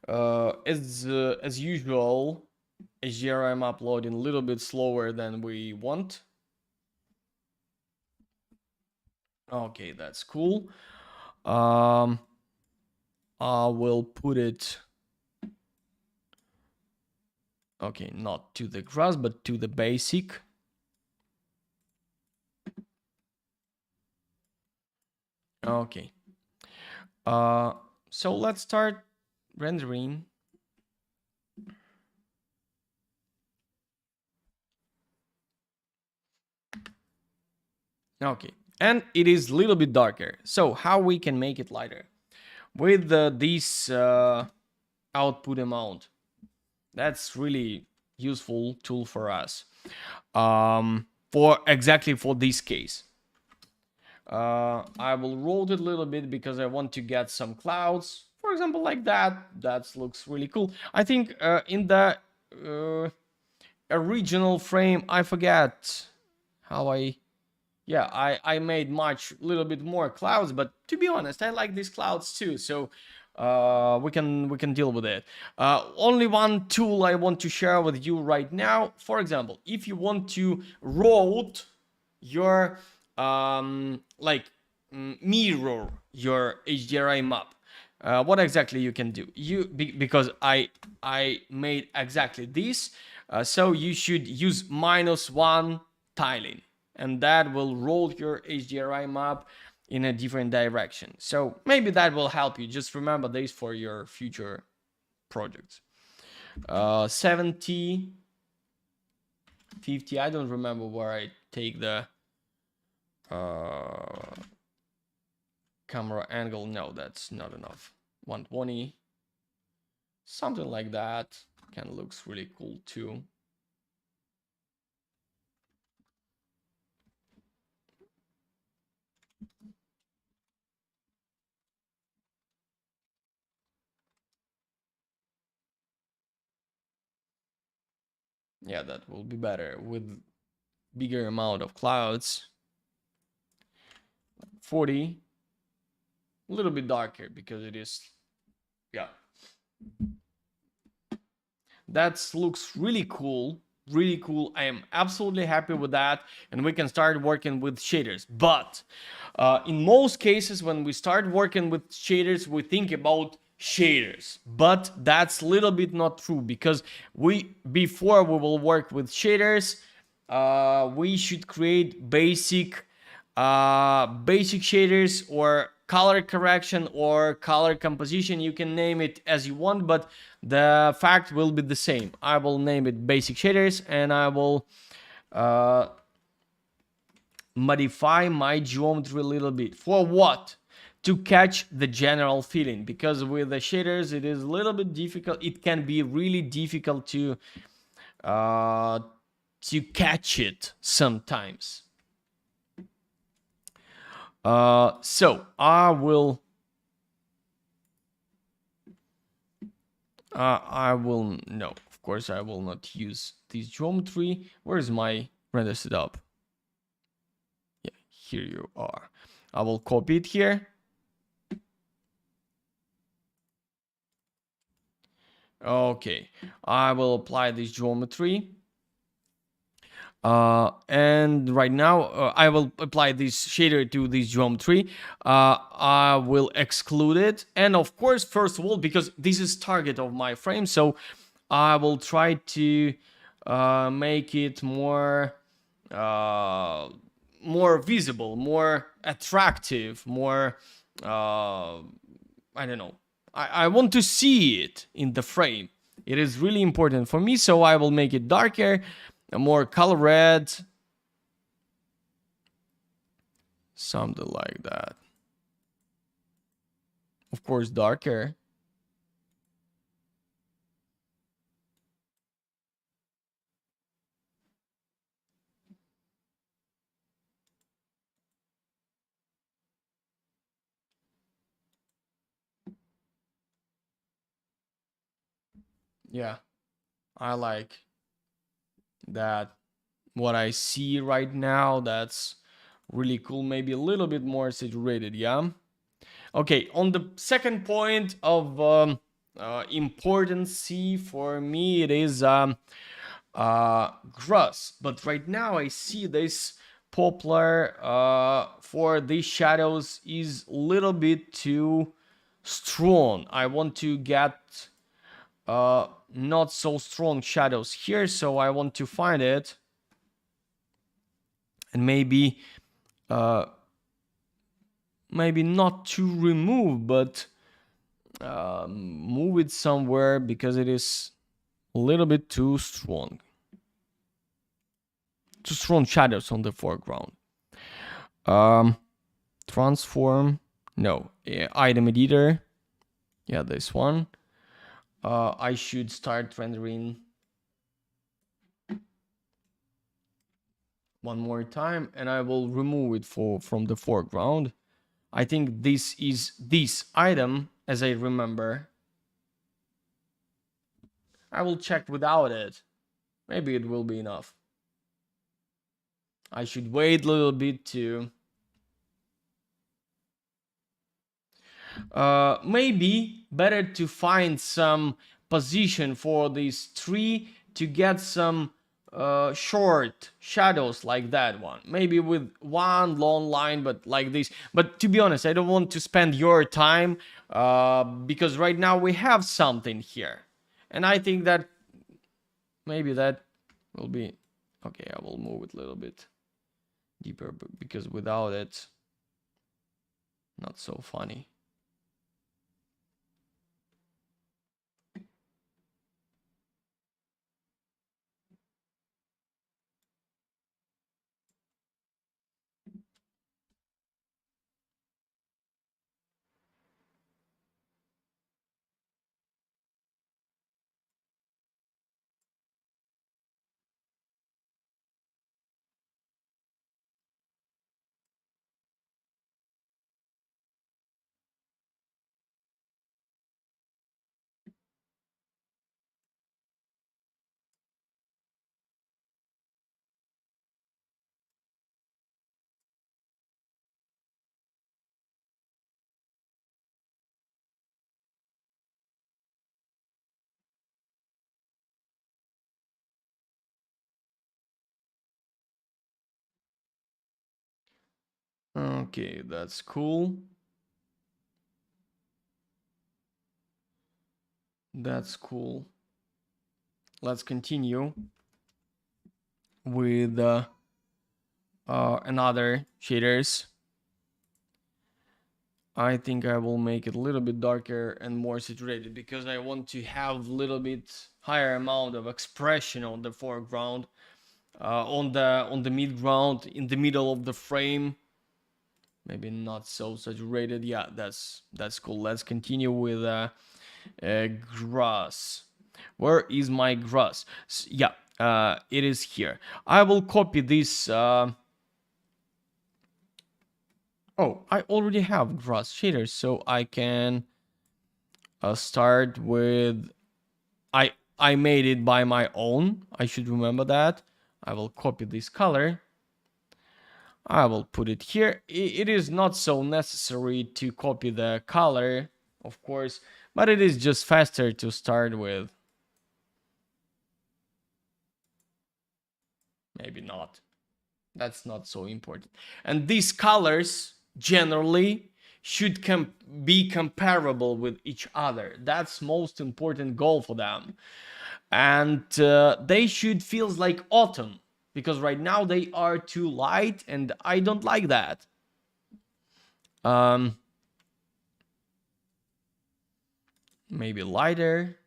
As usual, HDRI I'm uploading a little bit slower than we want. Okay, that's cool. I will put it, okay, not to the grass, but to the basic. Okay. So let's start rendering. Okay, and it is a little bit darker. So how we can make it lighter? With this output amount. That's really useful tool for us. For exactly for this case. I will rotate it a little bit because I want to get some clouds, for example, like that. That looks really cool. I think in the original frame, I forget how I made little bit more clouds, but to be honest, I like these clouds too, so we can deal with it. Only one tool I want to share with you right now. For example, if you want to route your mirror your HDRI map, what exactly you can do? Because I made exactly this, so you should use -1 tiling, and that will roll your HDRI map in a different direction. So maybe that will help you. Just remember this for your future projects. 70, 50. I don't remember where I take the camera angle. No, that's not enough. 120, something like that. Kind of looks really cool too. Yeah, that will be better with bigger amount of clouds. 40, a little bit darker because it is, yeah. That looks really cool. Really cool. I am absolutely happy with that. And we can start working with shaders. But in most cases, when we start working with shaders, we think about shaders. But that's a little bit not true, because before we will work with shaders, we should create basic shaders or color correction or color composition. You can name it as you want, but the fact will be the same. I will name it basic shaders, and I will modify my geometry a little bit. For what? To catch the general feeling, because with the shaders it is a little bit difficult. It can be really difficult to catch it sometimes. So I will no, of course I will not use this geometry. Where's my render setup? Yeah, here you are. I will copy it here. Okay, I will apply this geometry. And right now I will apply this shader to this geometry. I will exclude it, and of course, first of all, because this is target of my frame, so I will try to make it more visible, more attractive, more I don't know. I want to see it in the frame. It is really important for me, so I will make it darker, more color red, something like that. Of course, darker. Yeah, I like that. What I see right now, that's really cool. Maybe a little bit more saturated, yeah? Okay, on the second point of importance for me, it is grass. But right now I see this poplar for these shadows is a little bit too strong. I want to get not so strong shadows here, so I want to find it and maybe maybe not to remove, but move it somewhere because it is a little bit too strong. Too strong shadows on the foreground. Transform. No. Item editor. Yeah, this one. I should start rendering one more time, and I will remove it from the foreground. I think this is this item, as I remember. I will check without it. Maybe it will be enough. I should wait a little bit to... maybe better to find some position for this tree to get some short shadows like that one. Maybe with one long line, but like this. But to be honest, I don't want to spend your time because right now we have something here. And I think that maybe that will be... Okay, I will move it a little bit deeper because without it, not so funny. Okay, that's cool. That's cool. Let's continue with another shaders. I think I will make it a little bit darker and more saturated because I want to have a little bit higher amount of expression on the foreground, on the midground, in the middle of the frame. Maybe not so saturated. Yeah, that's cool. Let's continue with grass. Where is my grass? Yeah, it is here. I will copy this. Oh, I already have grass shaders, so I can start with... I made it by my own. I should remember that. I will copy this color. I will put it here. It is not so necessary to copy the color, of course, but it is just faster to start with. Maybe not. That's not so important. And these colors generally should be comparable with each other. That's most important goal for them. And they should feel like autumn, because right now they are too light and I don't like that. Maybe lighter,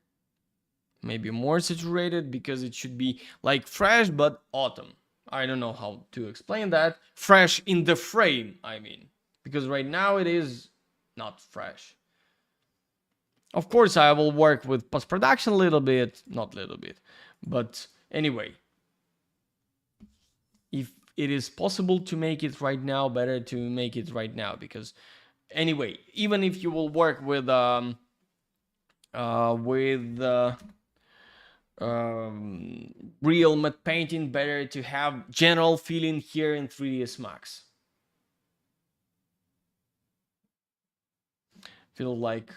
maybe more saturated, because it should be like fresh but autumn. I don't know how to explain that. Fresh in the frame, I mean, because right now it is not fresh. Of course, I will work with post-production a little bit, not a little bit, but anyway, if it is possible to make it right now, better to make it right now, because anyway, even if you will work with real matte painting, better to have general feeling here in 3ds Max. Feel like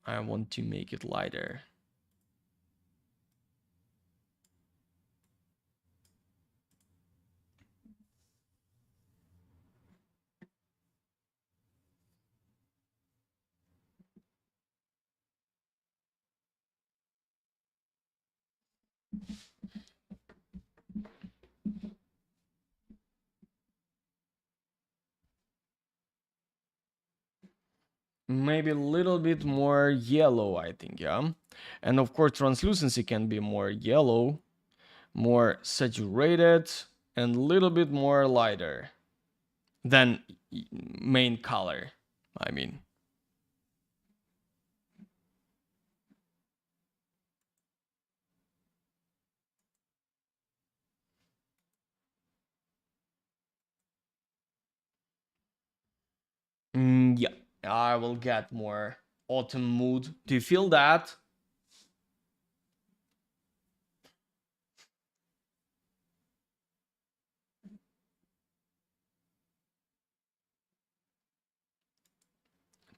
I want to make it lighter. maybe a little bit more yellow, I think, yeah. And of course, translucency can be more yellow, more saturated, and a little bit more lighter than main color, I mean. Yeah, I will get more autumn mood. Do you feel that?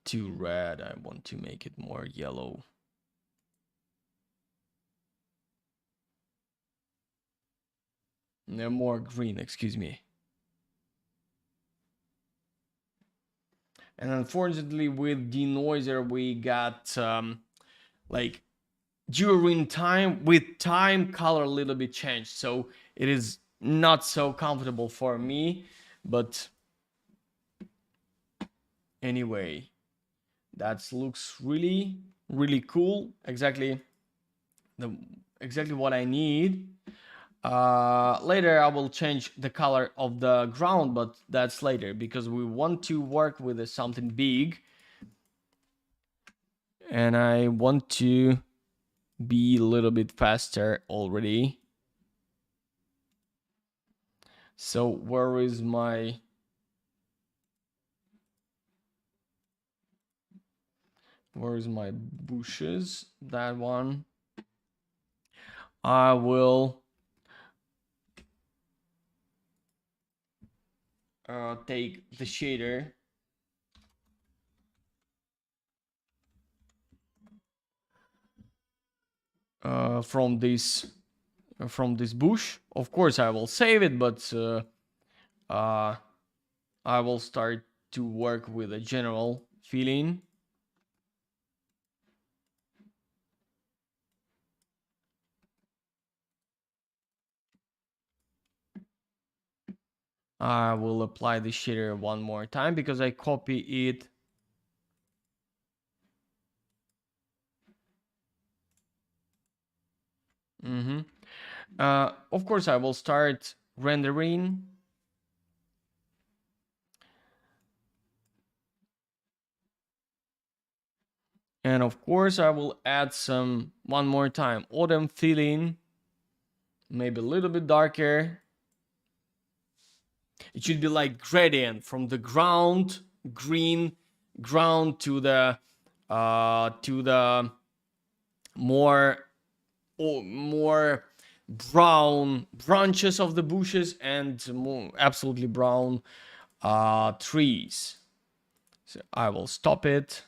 Too red. I want to make it more yellow. No, more green, excuse me. And unfortunately, with denoiser, we got like during time, with time, color a little bit changed. So it is not so comfortable for me. But anyway, that looks really, really cool. Exactly what I need. Later I will change the color of the ground, but that's later because we want to work with something big, and I want to be a little bit faster already. So where is my bushes? That one. I will take the shader from this bush. Of course, I will save it, but I will start to work with a general feeling. I will apply the shader one more time because I copy it. Of course, I will start rendering. And of course, I will add some one more time autumn feeling, maybe a little bit darker. It should be like gradient from the ground, green ground to the more brown branches of the bushes and more absolutely brown trees. So I will stop it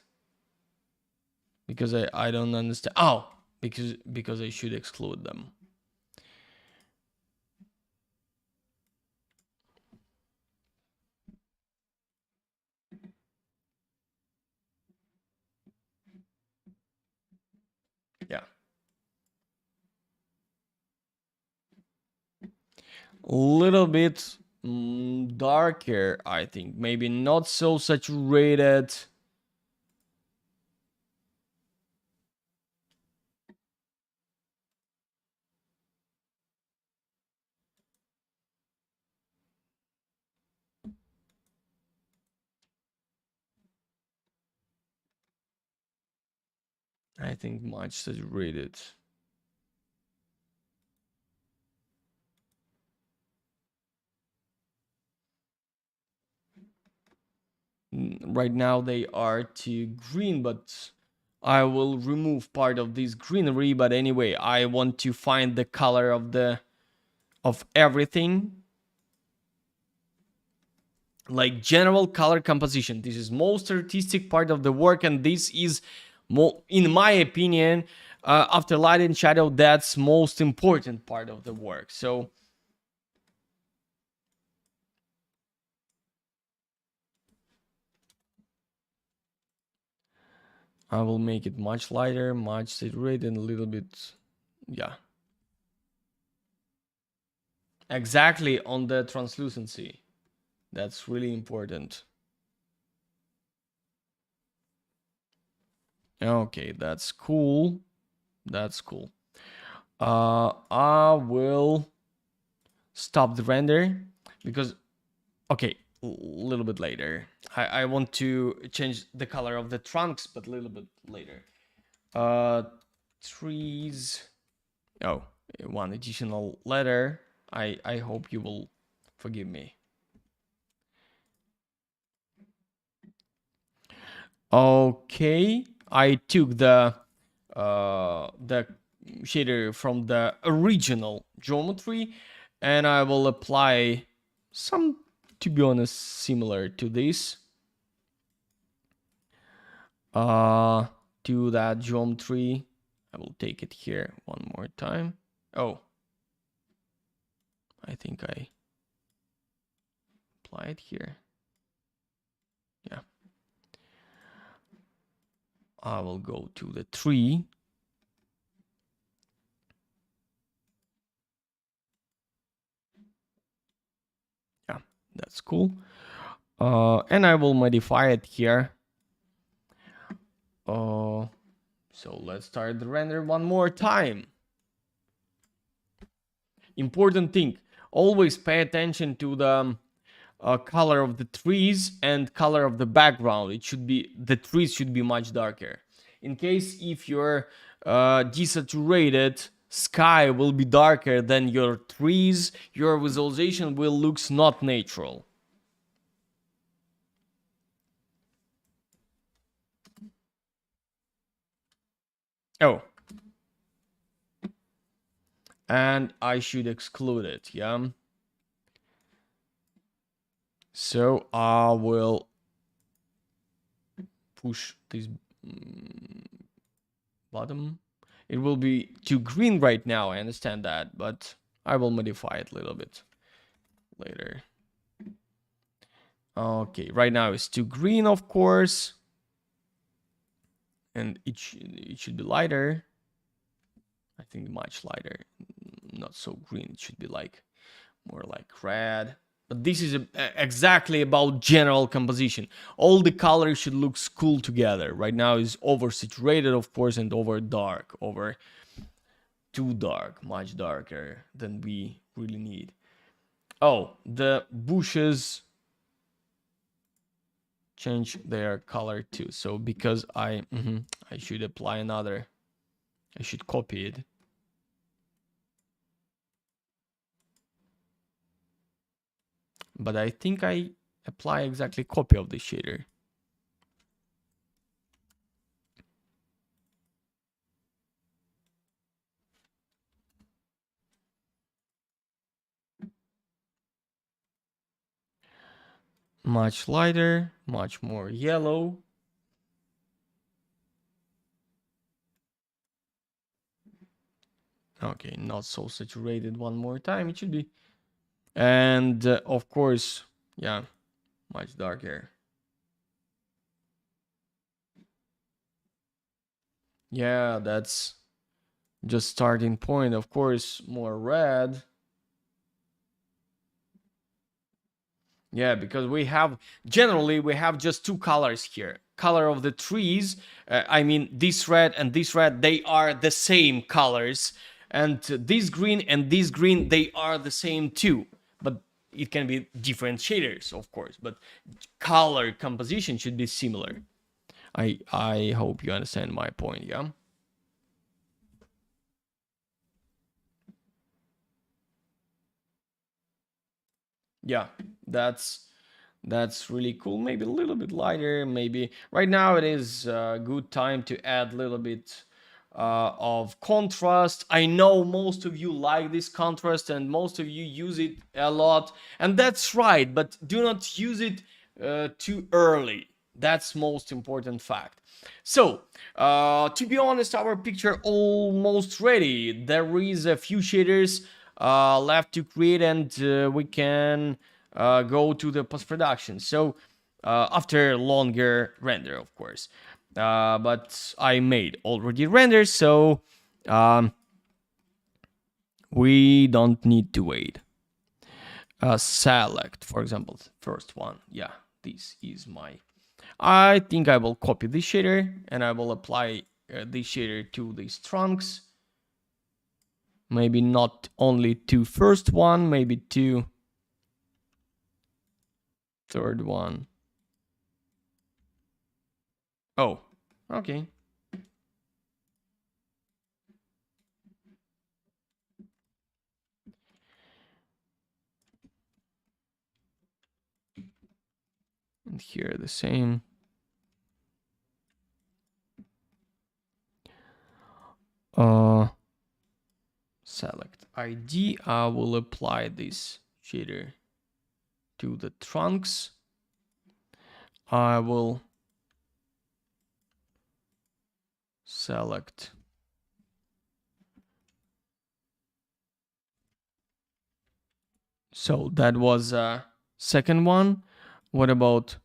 because I don't understand. Oh, because I should exclude them. Yeah. A little bit darker, I think. Maybe not so saturated. I think much saturated. Right now they are too green, but I will remove part of this greenery. But anyway, I want to find the color of everything, like general color composition. This is most artistic part of the work, and this is in my opinion, after light and shadow, that's most important part of the work. So I will make it much lighter, much saturated, and a little bit, yeah, exactly on the translucency. That's really important. Okay, that's cool. That's cool. I will stop the render because, okay, a little bit later. I want to change the color of the trunks, but a little bit later. Trees. Oh, one additional letter. I hope you will forgive me. Okay, I took the shader from the original geometry, and I will apply some, to be honest, similar to this to that geometry. I will take it here one more time. Oh, I think I apply it here. Yeah. I will go to the tree. Yeah, that's cool. And I will modify it here. So let's start the render one more time. Important thing, always pay attention to the color of the trees and color of the background. It should be, the trees should be much darker. In case if your desaturated sky will be darker than your trees, your visualization will look not natural. Oh, and I should exclude it, yeah. So I will push this bottom. It will be too green right now, I understand that, but I will modify it a little bit later. Okay, right now it's too green, of course. And it should be lighter. I think much lighter. Not so green. It should be like more like red. But this is exactly about general composition. All the colors should look cool together. Right now is oversaturated, of course, and over dark. Over too dark. Much darker than we really need. Oh, the bushes change their color too. So because I should apply another, I should copy it. But I think I apply exactly copy of the shader. Much lighter, much more yellow. Okay, not so saturated one more time. It should be. And of course, yeah, much darker. Yeah, that's just starting point. Of course, more red. Yeah, because we have, generally, we have just two colors here. Color of the trees, I mean, this red and this red, they are the same colors. And this green and this green, they are the same too. But it can be different shaders, of course. But color composition should be similar. I hope you understand my point, yeah? Yeah, that's really cool. Maybe a little bit lighter. Maybe right now it is a good time to add a little bit of contrast. I know most of you like this contrast and most of you use it a lot, and that's right. But do not use it too early. That's most important fact. So, to be honest, our picture almost ready. There is a few shaders left to create, and we can go to the post-production. So, after longer render, of course. But I made already renders, so we don't need to wait. Select, for example, first one. Yeah, this is my I think I will copy this shader and I will apply this shader to these trunks. Maybe not only to first one, maybe to third one. Oh, okay. And here the same. Select ID. I will apply this shader to the trunks. I will select so that was second one. What about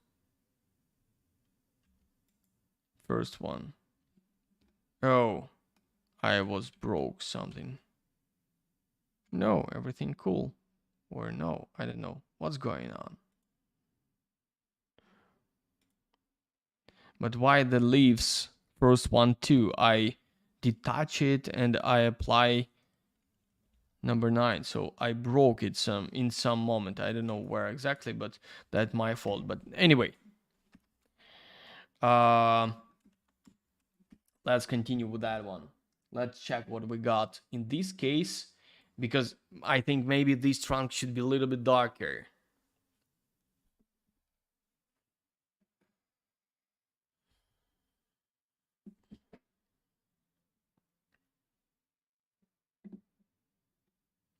first one? Oh, I was broke something. No, everything cool. Or no, I don't know what's going on. But why the leaves first one too? I detach it and I apply number 9. So I broke it in some moment. I don't know where exactly, but that's my fault. But anyway, let's continue with that one. Let's check what we got in this case, because I think maybe this trunk should be a little bit darker.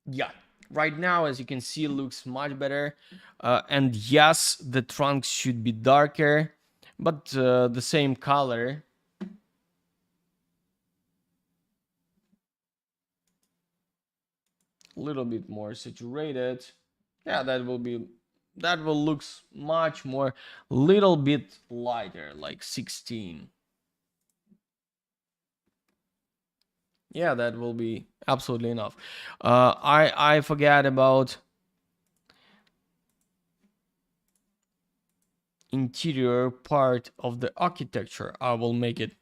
Yeah, right now, as you can see, it looks much better. And yes, the trunks should be darker, but the same color. A little bit more saturated. Yeah, that will looks much more, little bit lighter, like 16. Yeah, that will be absolutely enough. I forgot about interior part of the architecture. I will make it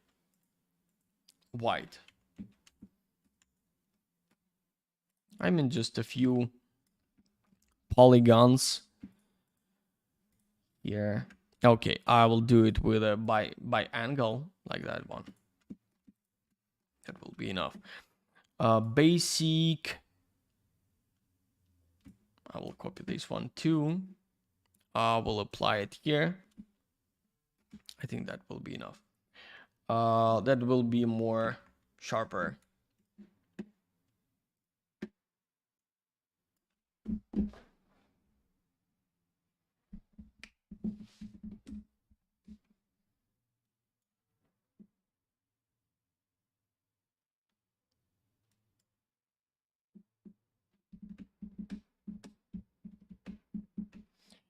white. I mean, just a few polygons here. Okay, I will do it with a by angle, like that one. That will be enough. Basic. I will copy this one too. I will apply it here. I think that will be enough. That will be more sharper.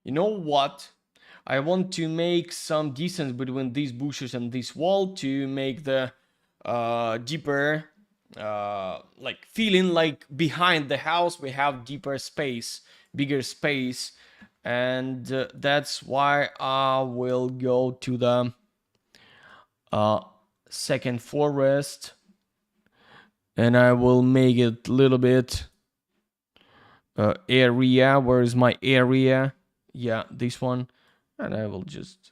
You know what? I want to make some distance between these bushes and this wall to make the deeper, like feeling like behind the house we have deeper space, bigger space. And that's why I will go to the second forest and I will make it a little bit area. Where is my area? Yeah, this one. And I will just,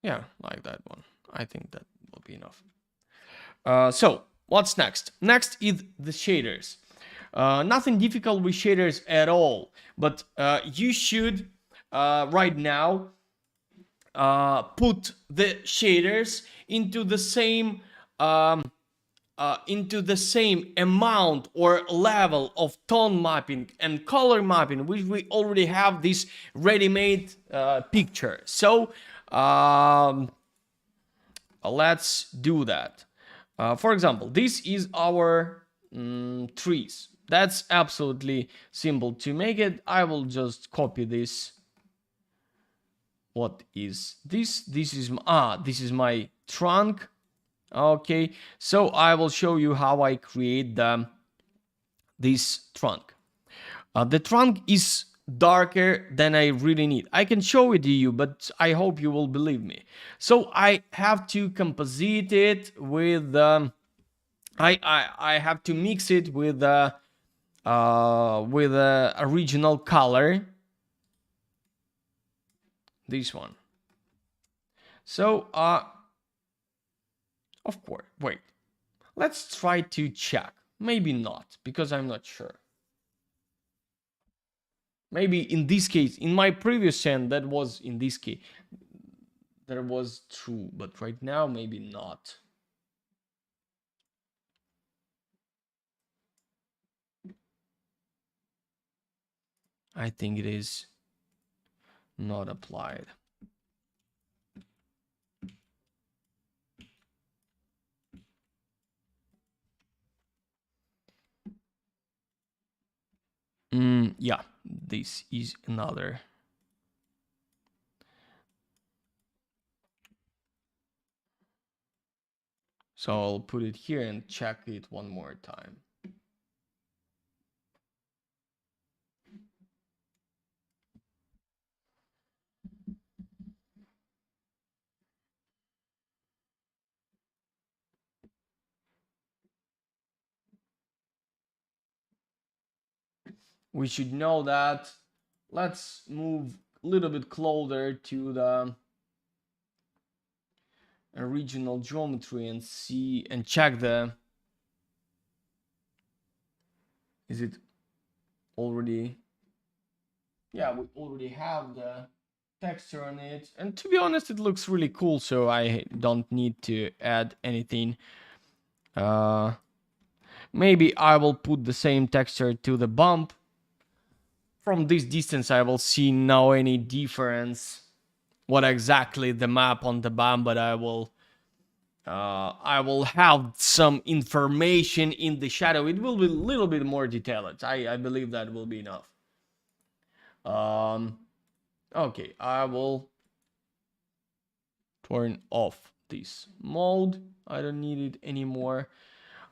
yeah, like that one. I think that will be enough. So what's next? Next is the shaders. Nothing difficult with shaders at all, but you should right now put the shaders into the same amount or level of tone mapping and color mapping, which we already have this ready-made picture. So let's do that. For example, this is our trees. That's absolutely simple to make it. I will just copy this. What is this? This is my trunk. Okay, so I will show you how I create this trunk. The trunk is darker than I really need. I can show it to you, but I hope you will believe me. So I have to composite it with I have to mix it with a original color, this one. So of course, wait, let's try to check. Maybe not, because I'm not sure. Maybe in this case, in my previous send, that was in this case, that was true, but right now maybe not. I think it is not applied. Yeah, this is another. So I'll put it here and check it one more time. We should know that. Let's move a little bit closer to the original geometry and see and check the, is it already, yeah, we already have the texture on it, and to be honest it looks really cool, so I don't need to add anything. Maybe I will put the same texture to the bump. From this distance I will see no any difference what exactly the map on the bump, but I will have some information in the shadow. It will be a little bit more detailed. I believe that will be enough. Okay, I will turn off this mode. I don't need it anymore.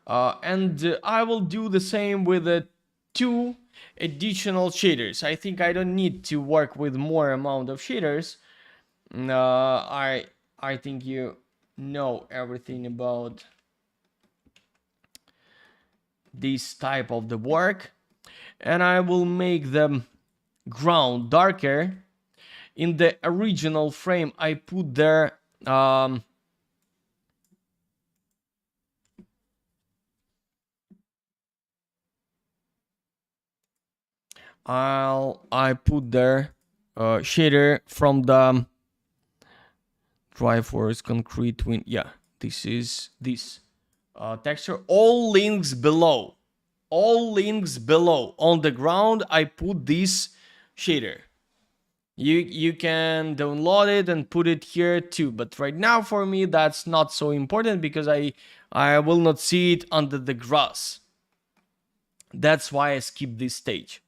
And I will do the same with the 2 additional shaders. I think I don't need to work with more amount of shaders. I think you know everything about this type of the work, and I will make the ground darker. In the original frame I put there I put there shader from the dry forest concrete twin. Yeah, this is this texture. All links below. All links below. On the ground I put this shader. You can download it and put it here too, but right now for me that's not so important because I will not see it under the grass. That's why I skip this stage,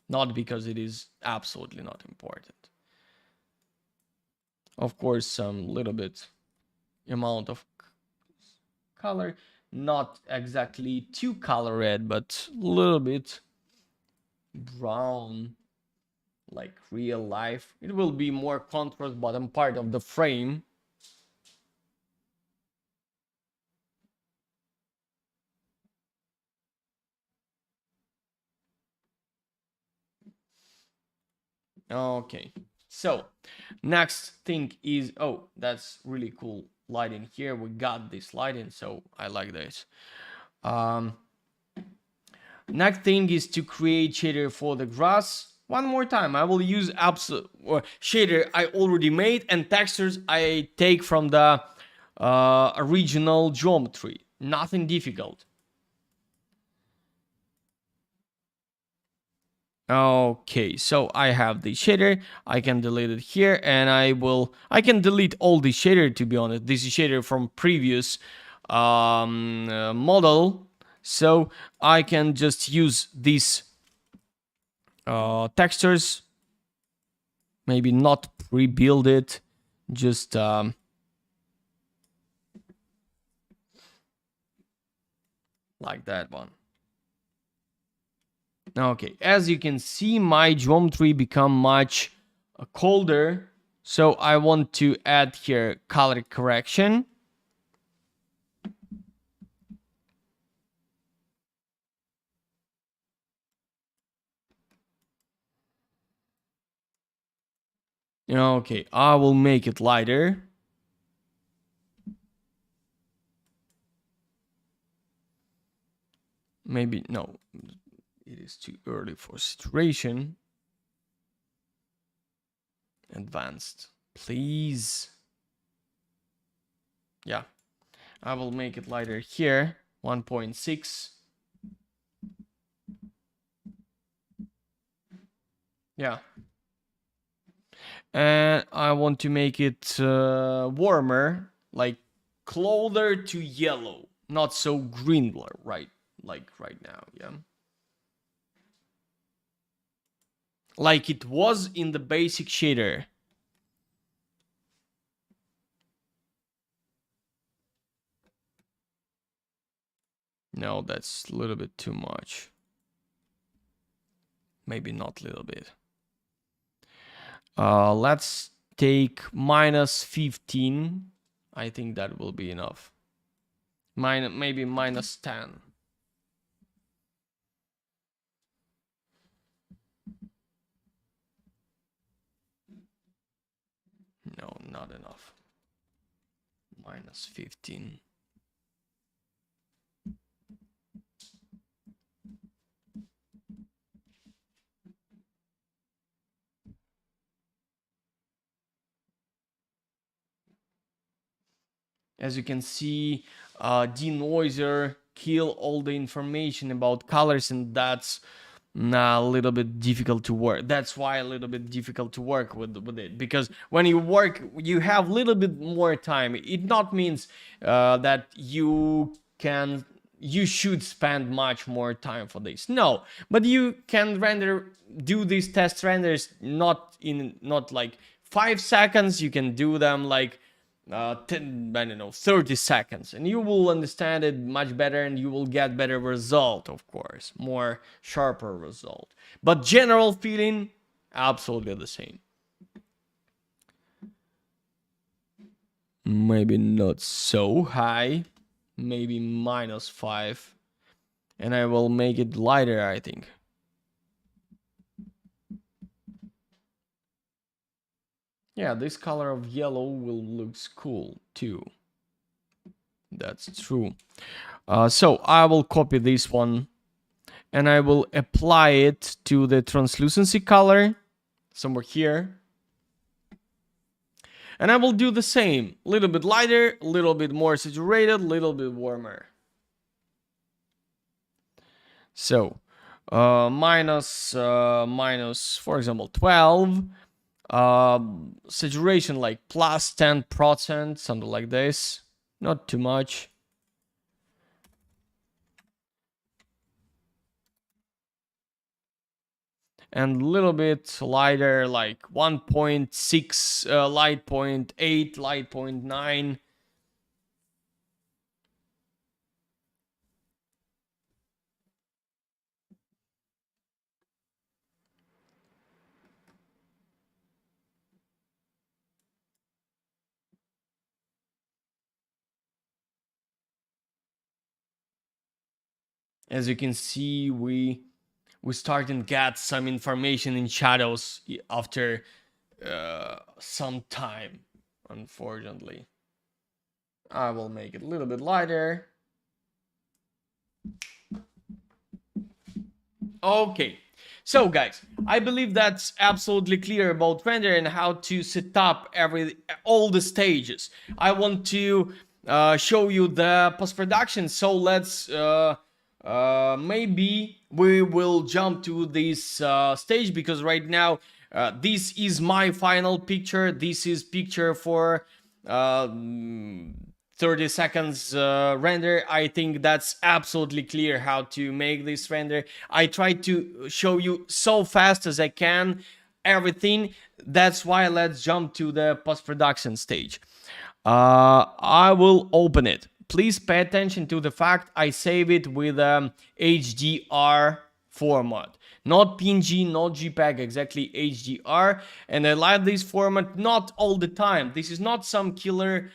not because it is absolutely not important. Of course, some little bit amount of color, not exactly too color red, but a little bit brown, like real life. It will be more contrast bottom part of the frame. Okay, so next thing is, oh, that's really cool lighting here. We got this lighting, so I like this. Next thing is to create shader for the grass. One more time, I will use shader I already made and textures I take from the original geometry. Nothing difficult. Okay, so I have the shader. I can delete it here, and I can delete all the shader, to be honest. This is shader from previous model, so I can just use these textures. Maybe not rebuild it, just like that one. Okay, as you can see, my geometry become much colder. So I want to add here color correction. Okay, I will make it lighter. Maybe, no, it is too early for saturation. Advanced, please. Yeah, I will make it lighter here, 1.6. Yeah. And I want to make it warmer, like closer to yellow, not so green, right? Like right now, yeah. Like it was in the basic shader. No, that's a little bit too much. Maybe not a little bit. Let's take -15. I think that will be enough. Maybe -10. No, not enough. -15. As you can see, denoiser kill all the information about colors, and that's a little bit difficult to work. That's why a little bit difficult to work with it, because when you work, you have a little bit more time. It not means that you should spend much more time for this. No, but you can do these test renders not like 5 seconds. You can do them like 10, I don't know, 30 seconds, and you will understand it much better, and you will get better result, of course, more sharper result. But general feeling, absolutely the same. Maybe not so high, maybe -5, and I will make it lighter, I think. Yeah, this color of yellow will looks cool too. That's true. So I will copy this one, and I will apply it to the translucency color somewhere here. And I will do the same, a little bit lighter, a little bit more saturated, a little bit warmer. So minus, for example, 12. Saturation like +10%, something like this. Not too much. And a little bit lighter, like 1.6, light 0.8, light 0.9. As you can see, we starting to get some information in shadows after some time, unfortunately. I will make it a little bit lighter. Okay, so guys, I believe that's absolutely clear about render and how to set up all the stages. I want to show you the post-production, so let's maybe we will jump to this stage, because right now this is my final picture. This is picture for 30 seconds render. I think that's absolutely clear how to make this render. I try to show you so fast as I can everything. That's why let's jump to the post-production stage. I will open it. Please pay attention to the fact I save it with HDR format, not PNG, not JPEG, exactly HDR. And I like this format not all the time. This is not some killer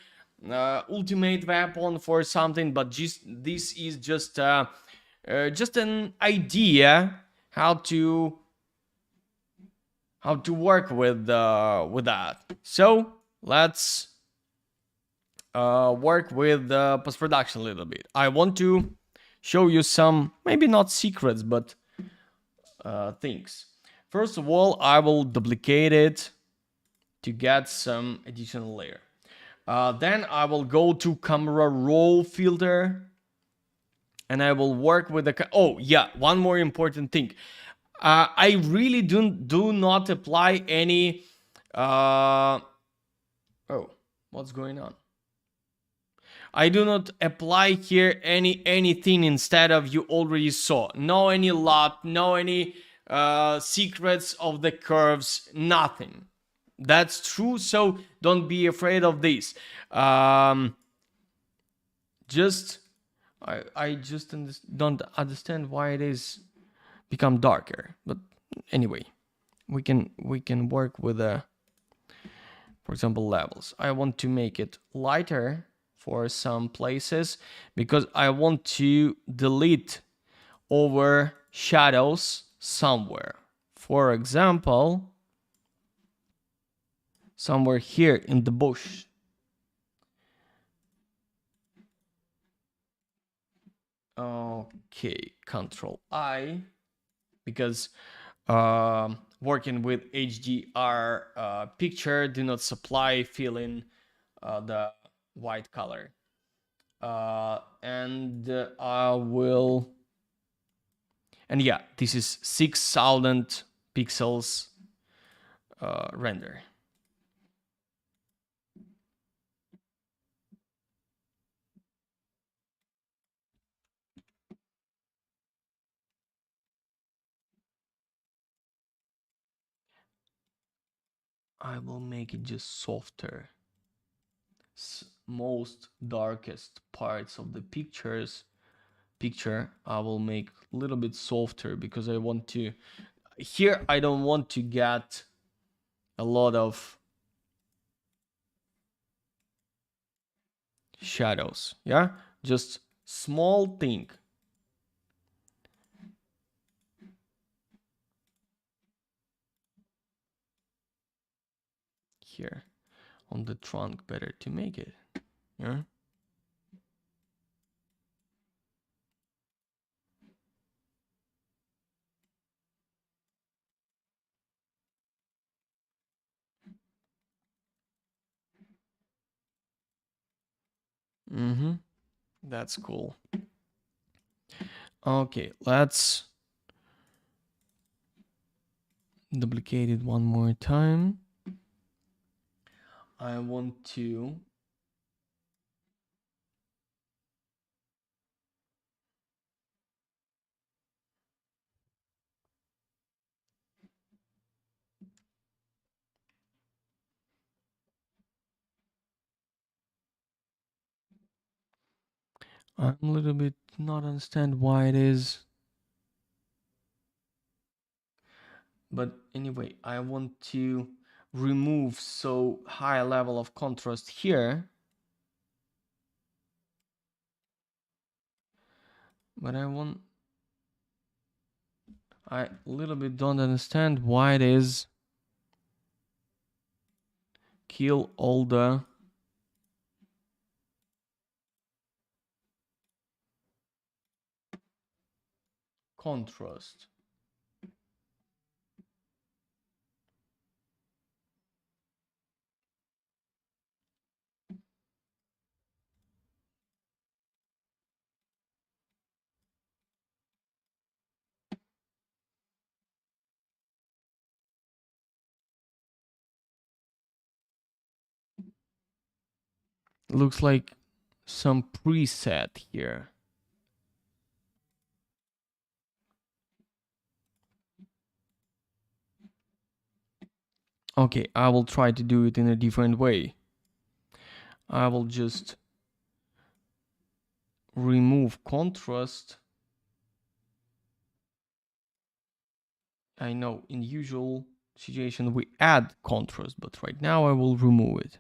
ultimate weapon for something, but this is just an idea how to work with that. So let's work with post-production a little bit. I want to show you some, maybe not secrets, but things. First of all, I will duplicate it to get some additional layer. Then I will go to camera raw filter, and I will work with the. Oh yeah, one more important thing. I really do not apply any. Oh, what's going on? I do not apply here anything instead of you already saw. No any lot, no any secrets of the curves, nothing. That's true, so don't be afraid of this. Just I just don't understand why it is become darker. But anyway, we can work with for example, levels. I want to make it lighter for some places because I want to delete over shadows somewhere. For example, somewhere here in the bush. Okay, Control I, because working with HDR picture do not supply fill-in the white color. And I will, and yeah, this is 6,000 pixels render. I will make it just softer. Most darkest parts of the picture I will make a little bit softer because I want to, here I don't want to get a lot of shadows. Yeah, just small thing. Here on the trunk, better to make it. Yeah. That's cool. Okay, let's duplicate it one more time. I want to I'm a little bit not understand why it is. But anyway, I want to remove so high level of contrast here. But I a little bit don't understand why it is kill all the contrast. Looks like some preset here. Okay, I will try to do it in a different way. I will just remove contrast I know in usual situation we add contrast, but right now I will remove it.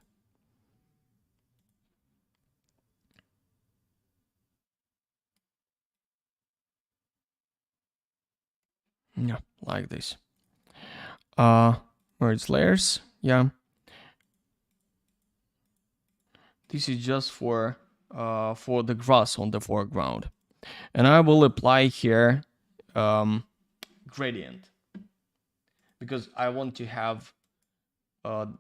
Yeah, like this. Merge layers. Yeah. This is just for the grass on the foreground. And I will apply here gradient because I want to have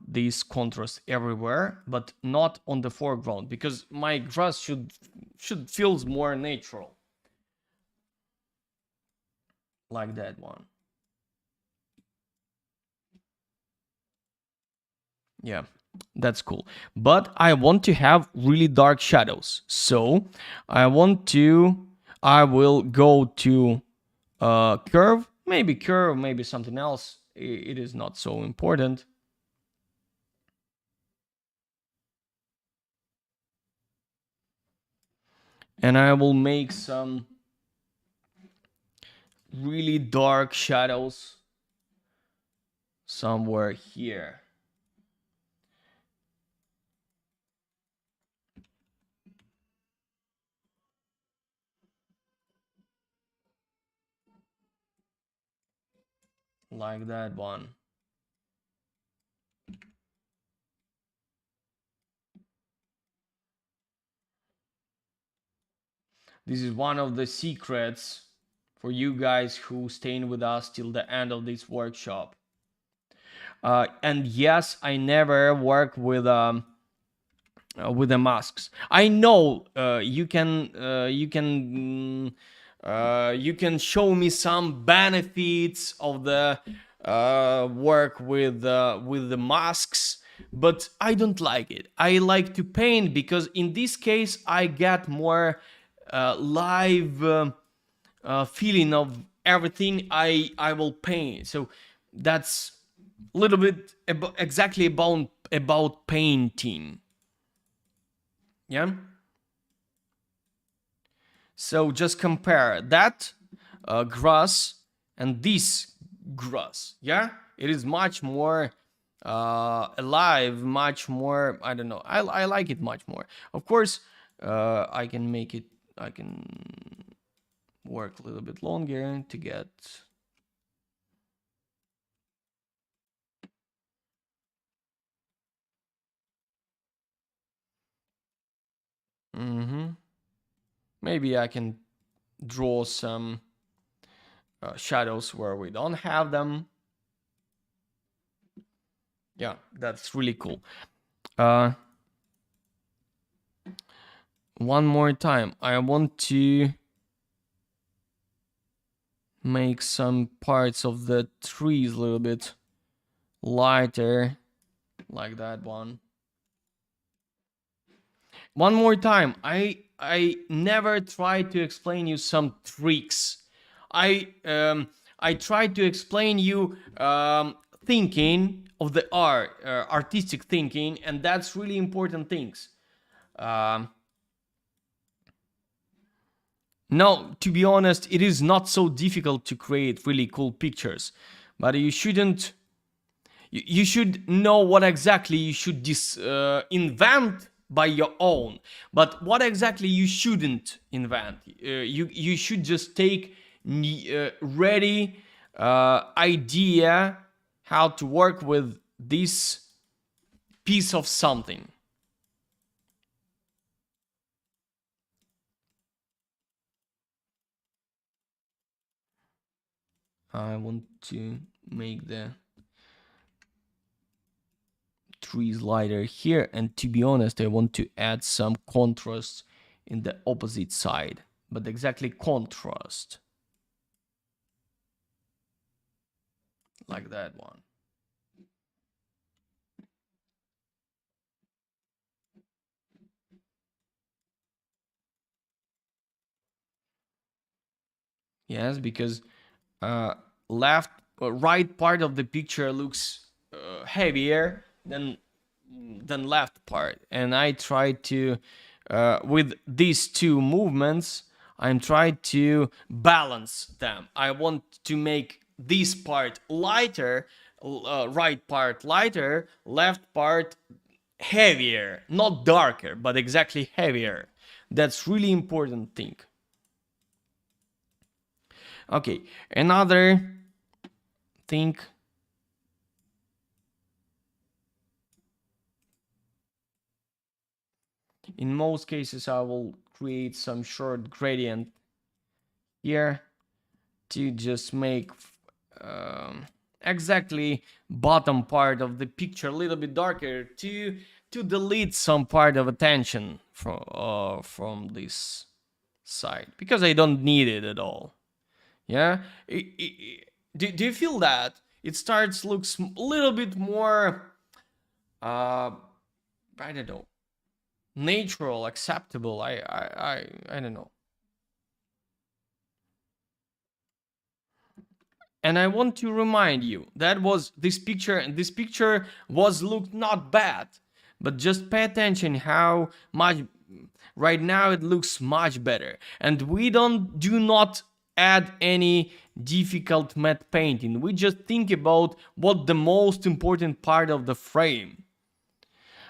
this contrast everywhere, but not on the foreground because my grass should feels more natural, like that one. Yeah, that's cool. But I want to have really dark shadows, so I will go to curve, maybe something else. It is not so important. And I will make some really dark shadows somewhere here. Like that one. This is one of the secrets for you guys who staying with us till the end of this workshop. And yes, I never work with the masks. I know you can show me some benefits of the work with the masks, but I don't like it. I like to paint because in this case I get more live feeling of everything I will paint. So that's a little bit exactly about painting. Yeah. So just compare that grass and this grass. Yeah, it is much more alive, much more. I don't know. I like it much more. Of course, I can make it. I can work a little bit longer to get. Maybe I can draw some shadows where we don't have them. Yeah, that's really cool. One more time, I want to make some parts of the trees a little bit lighter, like that one. One more time, I never try to explain you some tricks. I try to explain you thinking of the art, artistic thinking, and that's really important things. No, to be honest, it is not so difficult to create really cool pictures, but you shouldn't. You should know what exactly you should invent by your own, but what exactly you shouldn't invent. You should just take ready idea how to work with this piece of something. I want to make the trees lighter here, and to be honest, I want to add some contrast in the opposite side, but exactly contrast, like that one. Yes, because left right part of the picture looks heavier than left part, and I try to with these two movements I'm trying to balance them. I want to make this part lighter, right part lighter, left part heavier, not darker, but exactly heavier. That's really important thing. Okay, another thing. In most cases, I will create some short gradient here to just make exactly bottom part of the picture a little bit darker to delete some part of attention from this side, because I don't need it at all. Yeah, do you feel that it starts looks a little bit more I don't know, natural, acceptable? I don't know. And I want to remind you that was this picture, and this picture was looked not bad, but just pay attention how much right now it looks much better. And we do not add any difficult matte painting. We just think about what the most important part of the frame.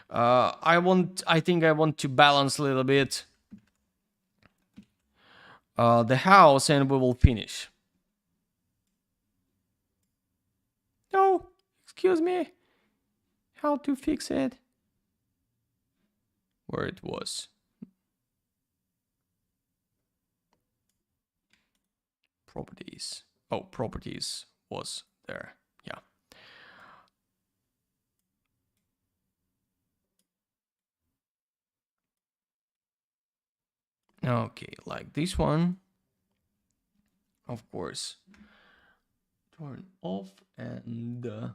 I think I want to balance a little bit the house, and we will finish. No, excuse me. How to fix it? Where it was. Properties. Oh, properties was there. Yeah. Okay, like this one. Of course. Turn off and get a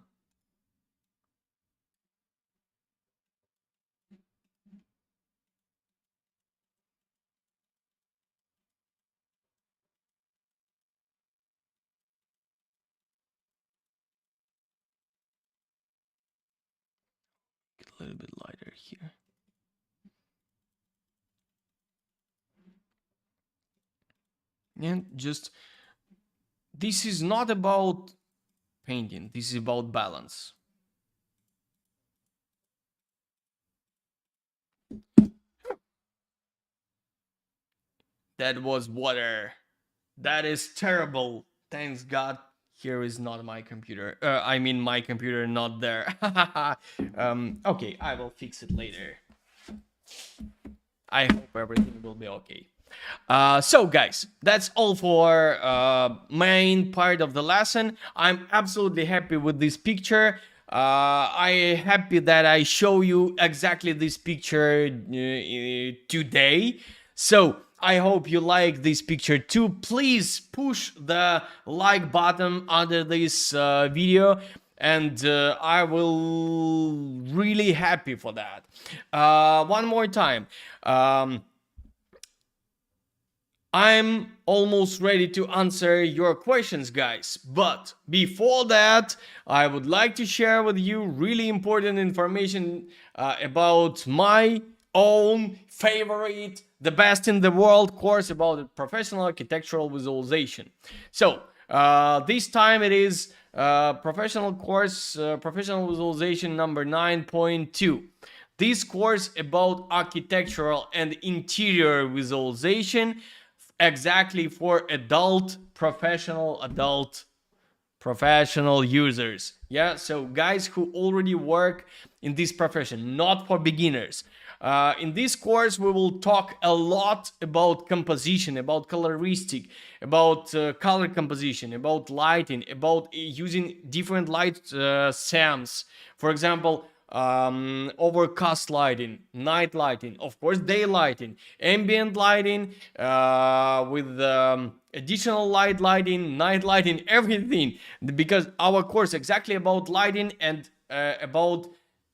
little bit lighter here. And just, this is not about painting, this is about balance. That was water. That is terrible. Thanks God, here is not my computer. I mean, my computer not there. Okay, I will fix it later. I hope everything will be okay. So guys, that's all for main part of the lesson. I'm absolutely happy with this picture. I happy that I show you exactly this picture today. So I hope you like this picture too. Please push the like button under this video, and I will really happy for that. One more time. I'm almost ready to answer your questions, guys. But before that, I would like to share with you really important information about my own favorite, the best in the world course about professional architectural visualization. So this time it is professional course, professional visualization number 9.2. This course about architectural and interior visualization, exactly for professional users. Yeah, so guys who already work in this profession, not for beginners. In this course, we will talk a lot about composition, about coloristic, about color composition, about lighting, about using different light SAMs. For example, overcast lighting, night lighting, of course day lighting, ambient lighting, with additional lighting, night lighting, everything, because our course exactly about lighting and about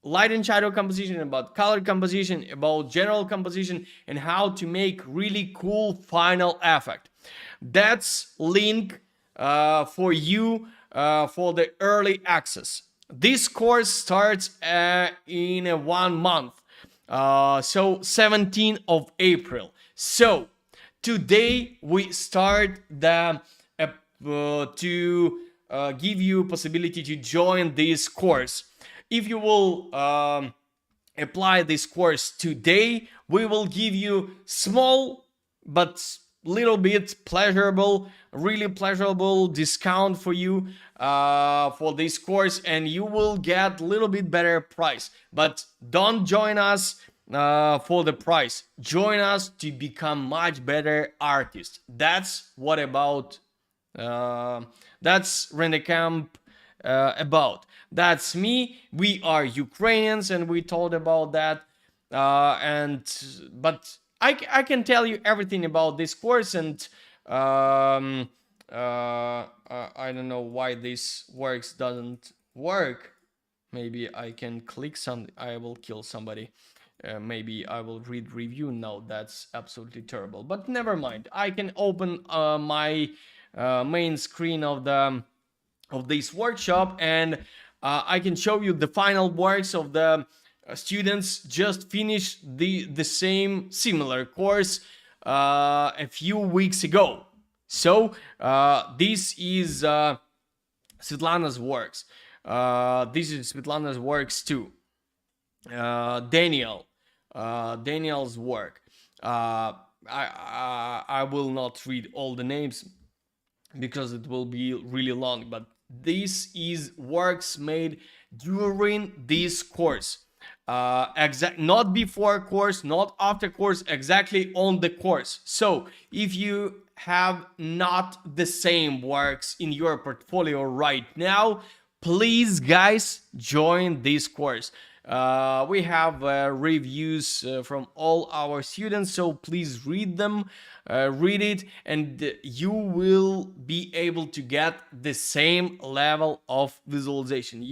light and shadow composition, about color composition, about general composition, and how to make really cool final effect. That's link for you for the early access. This course starts in 1 month, so 17th of April. So today we start the to give you possibility to join this course. If you will apply this course today, we will give you small but little bit pleasurable, really pleasurable discount for you for this course, and you will get a little bit better price. But don't join us for the price. Join us to become much better artists. That's what about that's render.camp about. That's me. We are Ukrainians, and we told about that. But I can tell you everything about this course, and I don't know why this doesn't work. Maybe I can click some. I will kill somebody. Maybe I will read review. No, that's absolutely terrible. But never mind. I can open my main screen of this workshop, and I can show you the final works of the students just finished the same similar course a few weeks ago. So this is Svetlana's works. This is Svetlana's works too. Daniel's work. I will not read all the names because it will be really long, but this is works made during this course. Not before course, not after course, exactly on the course. So if you have not the same works in your portfolio right now, please guys join this course. We have reviews from all our students, so please read them, read it, and you will be able to get the same level of visualization.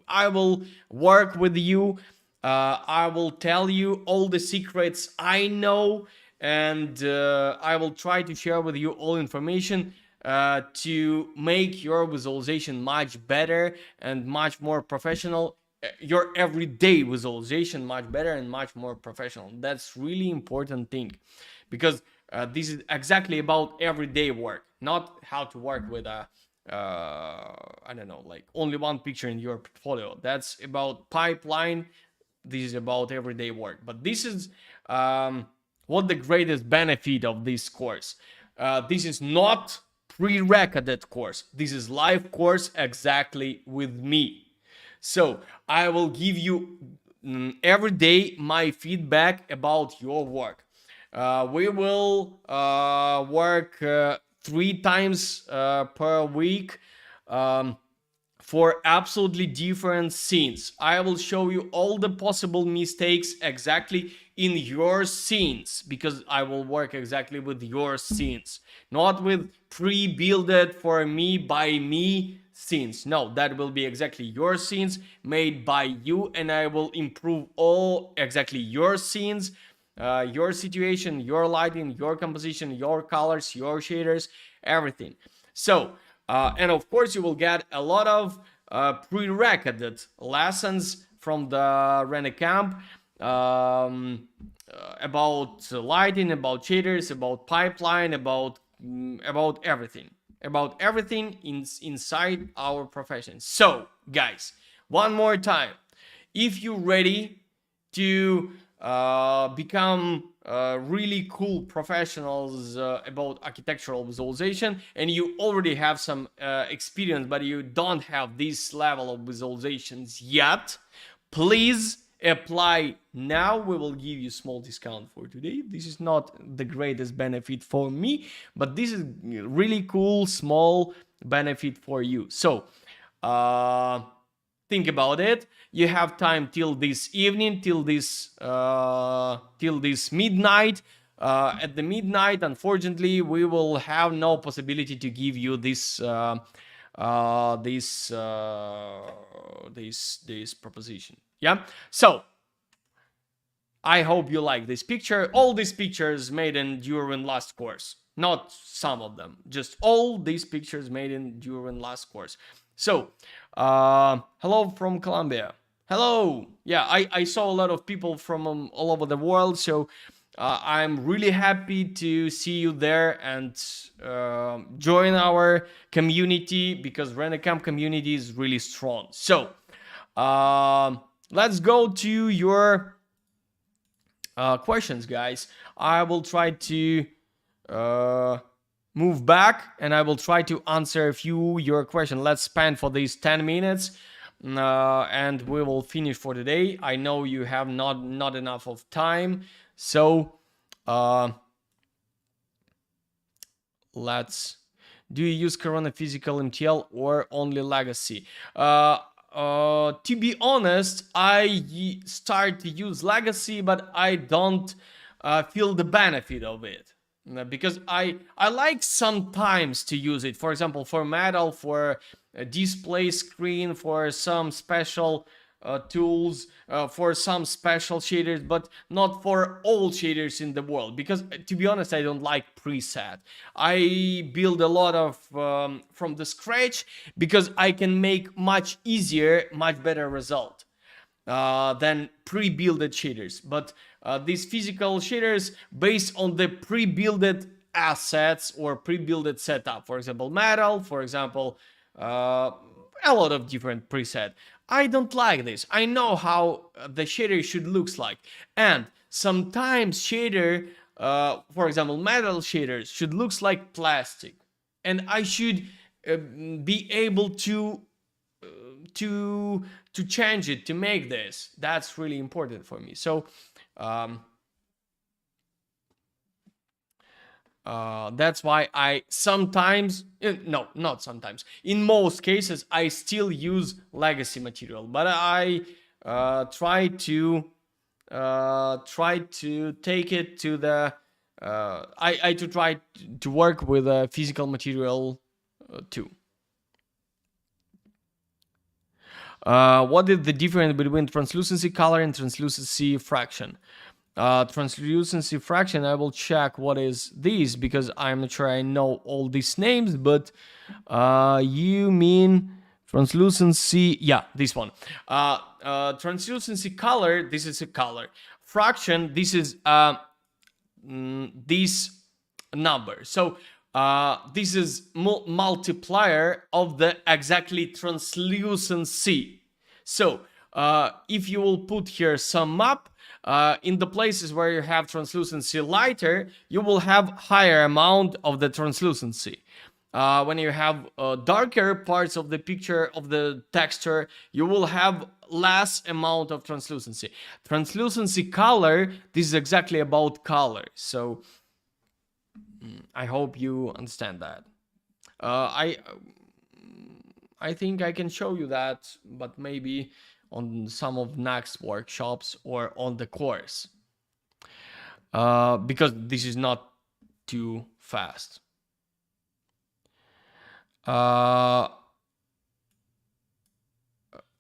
I will work with you. I will tell you all the secrets I know, and I will try to share with you all information to make your visualization much better and much more professional. Your everyday visualization much better and much more professional. That's really important thing, because this is exactly about everyday work, not how to work with a I don't know, like only one picture in your portfolio. That's about pipeline. This is about everyday work. But this is what the greatest benefit of this course. This is not pre-recorded course. This is live course exactly with me. So I will give you every day my feedback about your work. We will work 3 times per week for absolutely different scenes. I will show you all the possible mistakes exactly in your scenes, because I will work exactly with your scenes, not with pre-built for me by me scenes. No, that will be exactly your scenes made by you, and I will improve all exactly your scenes, your situation, your lighting, your composition, your colors, your shaders, everything. So and of course you will get a lot of pre-recorded lessons from the render camp about lighting, about shaders, about pipeline, about everything, inside our profession. So guys, one more time, if you're ready to become really cool professionals about architectural visualization, and you already have some experience but you don't have this level of visualizations yet, please apply now. We will give you small discount for today. This is not the greatest benefit for me, but this is really cool small benefit for you. So think about it. You have time till this evening, till this midnight. At the midnight, unfortunately, we will have no possibility to give you this proposition. Yeah. So I hope you like this picture. All these pictures made in during last course, not some of them, just all these pictures made in during last course. So hello from Colombia. Hello. Yeah, I saw a lot of people from all over the world. So I'm really happy to see you there and join our community, because render.camp community is really strong. So let's go to your questions, guys. I will try to move back and I will try to answer a few your questions. Let's spend for these 10 minutes and we will finish for today. I know you have not enough of time, so let's. Do you use Corona physical MTL or only legacy? To be honest, I start to use legacy, but I don't feel the benefit of it. Because I like sometimes to use it. For example, for metal, for a display screen, for some special tools, for some special shaders, but not for all shaders in the world. Because to be honest, I don't like preset. I build a lot of from the scratch because I can make much easier, much better result than pre-built shaders. But these physical shaders based on the pre-built assets or pre-built setup, for example metal, for example a lot of different preset. I don't like this. I know how the shader should looks like, and sometimes shader for example metal shaders should looks like plastic, and I should be able to change it, to make this. That's really important for me. So that's why I sometimes, no, not sometimes, in most cases I still use legacy material, but I try to take it to the I to try to work with a physical material too. What is the difference between translucency color and translucency fraction? Translucency fraction, I will check what is this, because I'm not sure I know all these names, but you mean translucency, yeah, this one. Translucency color, this is a color. Fraction, this is this number. So this is multiplier of the exactly translucency. So if you will put here sum up, in the places where you have translucency lighter, you will have higher amount of the translucency. When you have darker parts of the picture, of the texture, you will have less amount of translucency. Translucency color, this is exactly about color. So I hope you understand that. I think I can show you that, but maybe on some of next workshops or on the course, because this is not too fast. I'm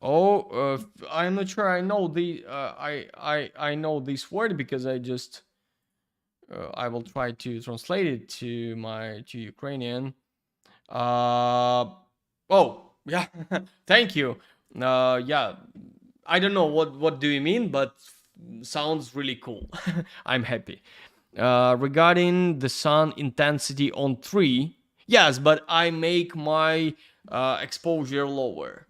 not sure I know the I know this word, because I just I will try to translate it to Ukrainian. Oh yeah, thank you. Yeah, I don't know what do you mean, but sounds really cool. I'm happy. Regarding the sun intensity on 3, yes, but I make my exposure lower.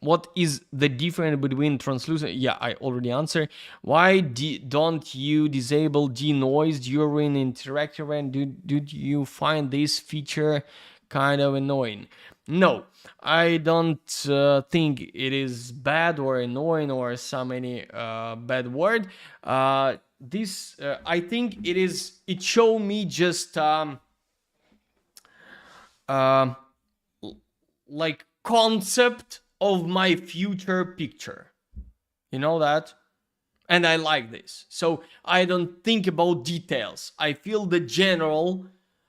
What is the difference between translucent? Yeah, I already answered. Why don't you disable denoise during interactive render? Did you find this feature kind of annoying? No, I don't think it is bad or annoying or some any bad word. This I think it is. It show me just like concept of my future picture. You know that? And I like this. So I don't think about details. I feel the general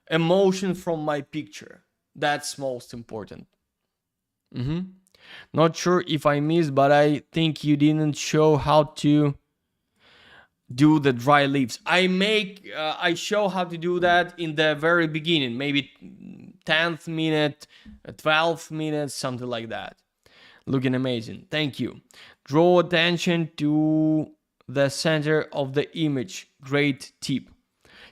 emotion from my picture. That's most important. Not sure if I missed, but I think you didn't show how to do the dry leaves. I show how to do that in the very beginning, maybe 10th minute, 12th minute, something like that. Looking amazing. Thank you. Draw attention to the center of the image. Great tip.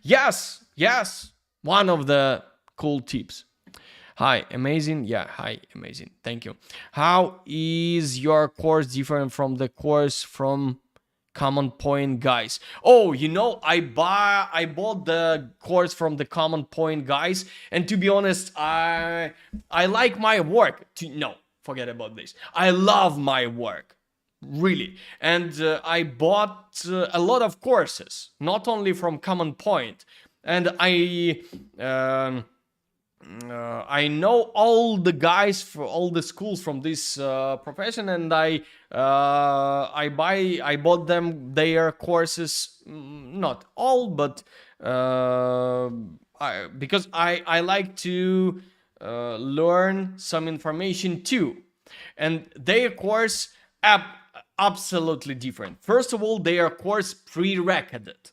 Yes, yes, one of the cool tips. Hi, amazing. Yeah, hi, amazing. Thank you. How is your course different from the course from Common Point Guys? Oh, I bought the course from the Common Point Guys, and to be honest, I like my work. No, forget about this. I love my work, really, and I bought a lot of courses, not only from Common Point, and I know all the guys for all the schools from this profession, and I bought them their courses, not all, but because I like to learn some information too, and their course absolutely different. First of all, their course pre-recorded,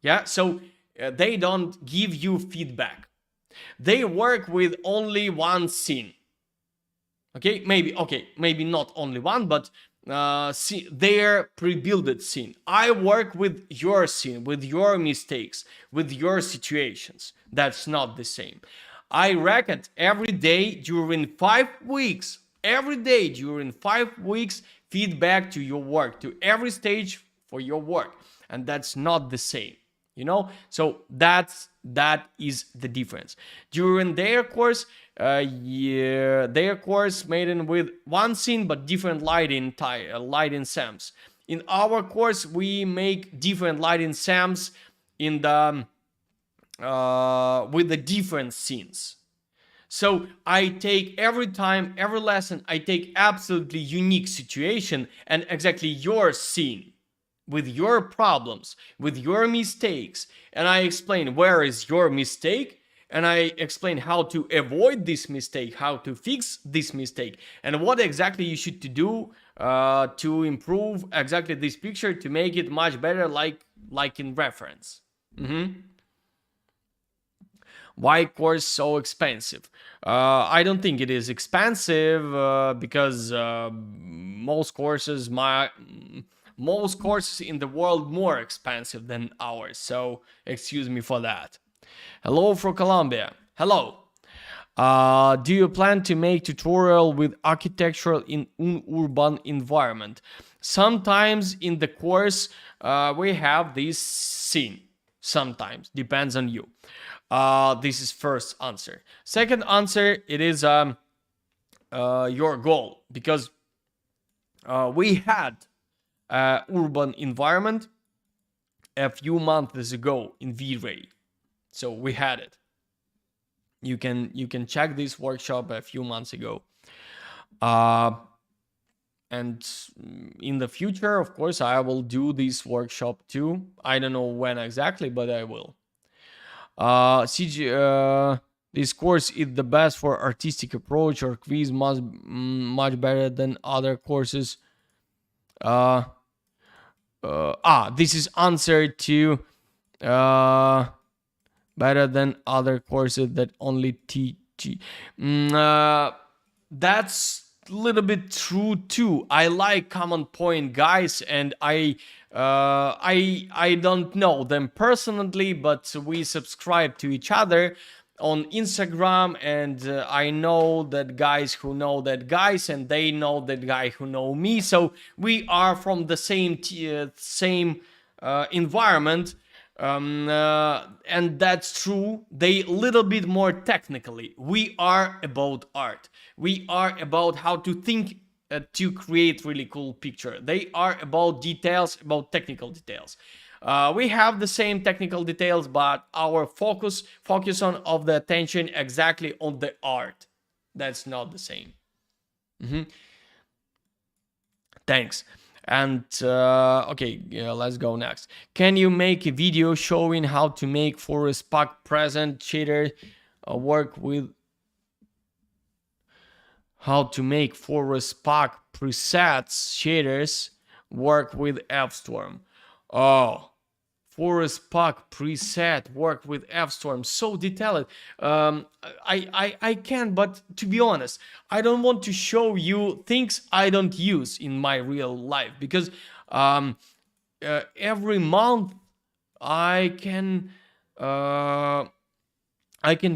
yeah, so they don't give you feedback. They work with only one scene. Okay, maybe not only one, but their pre-built scene. I work with your scene, with your mistakes, with your situations. That's not the same. I record every day during 5 weeks. Every day during 5 weeks, feedback to your work, to every stage for your work, and that's not the same. So that is the difference. During their course, their course made in with one scene but different lighting SAMs. In our course, we make different lighting SAMs in the with the different scenes. So I take every time, every lesson, I take absolutely unique situation and exactly your scene, with your problems, with your mistakes, and I explain where is your mistake, and I explain how to avoid this mistake, how to fix this mistake, and what exactly you should to do to improve exactly this picture to make it much better, like in reference. Why course so expensive? I don't think it is expensive because most courses in the world more expensive than ours, so excuse me for that. Hello from Colombia. Hello. Do you plan to make tutorial with architectural in an urban environment? Sometimes in the course we have this scene. Sometimes, depends on you. This is first answer. Second answer, it is your goal, because we had urban environment a few months ago in V-Ray, so we had it. You can check this workshop a few months ago, and in the future, of course, I will do this workshop too. I don't know when exactly, but I will. This course is the best for artistic approach, or quiz much better than other courses. This is answer to better than other courses that only teach. That's a little bit true too. I like Common Point guys, and I don't know them personally, but we subscribe to each other on Instagram, and I know that guys who know that guys, and they know that guy who know me. So we are from the same environment, and that's true. They little bit more technically. We are about art. We are about how to think to create really cool picture. They are about details, about technical details. We have the same technical details, but our focus on of the attention exactly on the art. That's not the same. Thanks. And okay, let's go next. Can you make a video showing how to make forest pack present shader work with how to make forest pack presets shaders work with F-Storm? Oh, forest pack preset work with F-Storm, so detailed. I can, but to be honest, I don't want to show you things I don't use in my real life, because every month I can uh,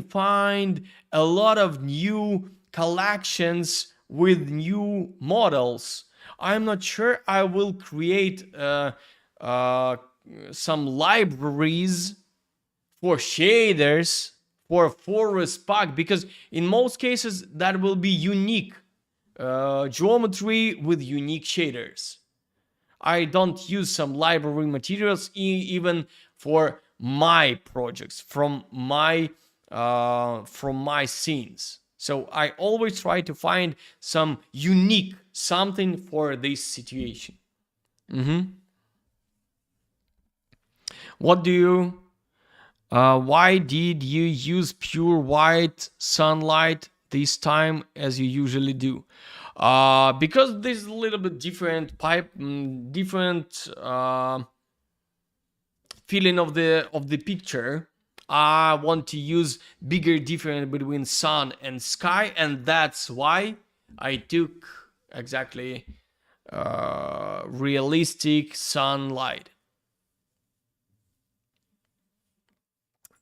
find a lot of new collections with new models. I'm not sure I will create uh, some libraries for shaders for forest park, because in most cases that will be unique geometry with unique shaders. I don't use some library materials even for my projects from my scenes. So I always try to find some unique something for this situation. What do you why did you use pure white sunlight this time as you usually do? Because this is a little bit different different feeling of the picture. I want to use bigger difference between sun and sky, and that's why I took exactly realistic sunlight.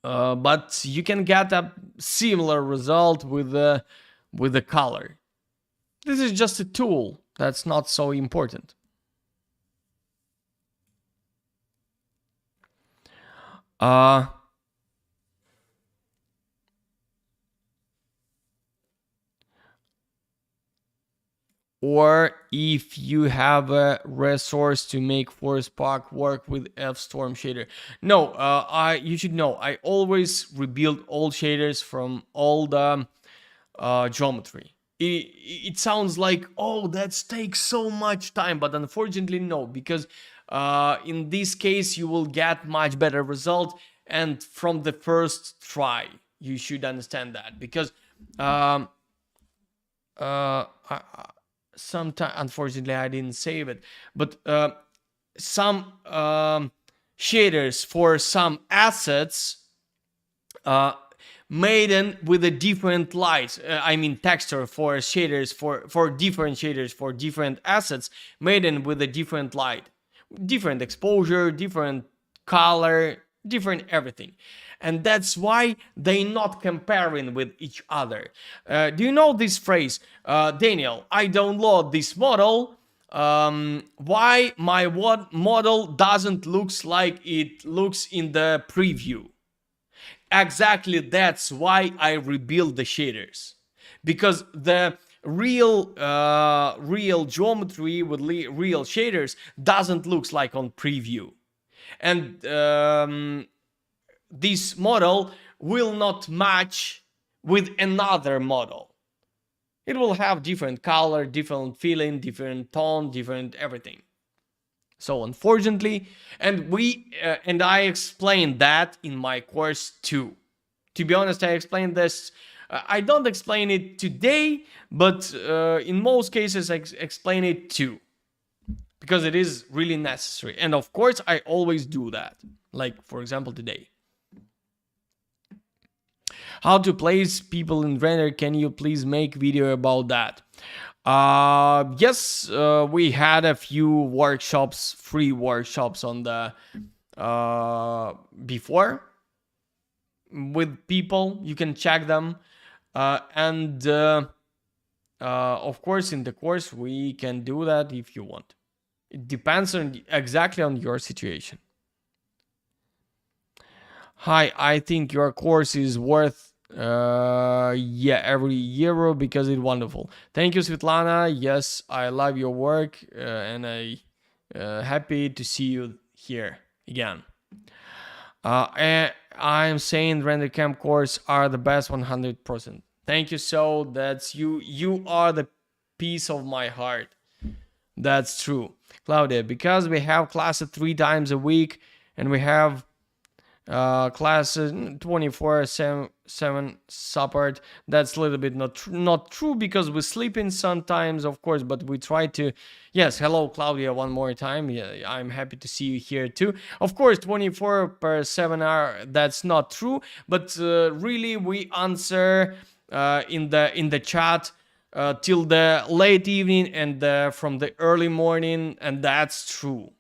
But you can get a similar result with the color. This is just a tool. That's not so important. Or if you have a resource to make Forest Park work with F-Storm shader. No, you should know, I always rebuild all shaders from all the geometry. It sounds like, oh, that takes so much time, but unfortunately no, because in this case you will get much better result, and from the first try. You should understand that, because sometimes, unfortunately, I didn't save it, but some shaders for some assets made in with a different light. I mean, texture for shaders for different shaders for different assets made in with a different light, different exposure, different color, different everything. And that's why they not comparing with each other. Do you know this phrase, Daniel? I download this model. Why my model doesn't looks like it looks in the preview? Exactly, that's why I rebuild the shaders, because the real geometry with real shaders doesn't looks like on preview, and this model will not match with another model. It will have different color, different feeling, different tone, different everything. So unfortunately, and I explained that in my course too. To be honest, I explained this. I don't explain it today, but in most cases I explain it too, because it is really necessary. And of course, I always do that. Like for example, today. How to place people in render? Can you please make video about that? Yes, we had a few workshops, free workshops on the before with people. You can check them, and of course in the course we can do that if you want. It depends on exactly on your situation. Hi, I think your course is worth every euro because it's wonderful. Thank you, Svetlana. Yes, I love your work, and I happy to see you here again. And I'm saying render.camp course are the best 100%. Thank you. So that's you are the piece of my heart. That's true, Claudia, because we have classes 3 times a week, and we have classes 24/7 support. That's a little bit not true, because we sleep in sometimes, of course, but we try to. Yes, hello Claudia, one more time. Yeah, I'm happy to see you here too. Of course, 24/7 hour, that's not true, but really we answer in the chat till the late evening and from the early morning, and that's true.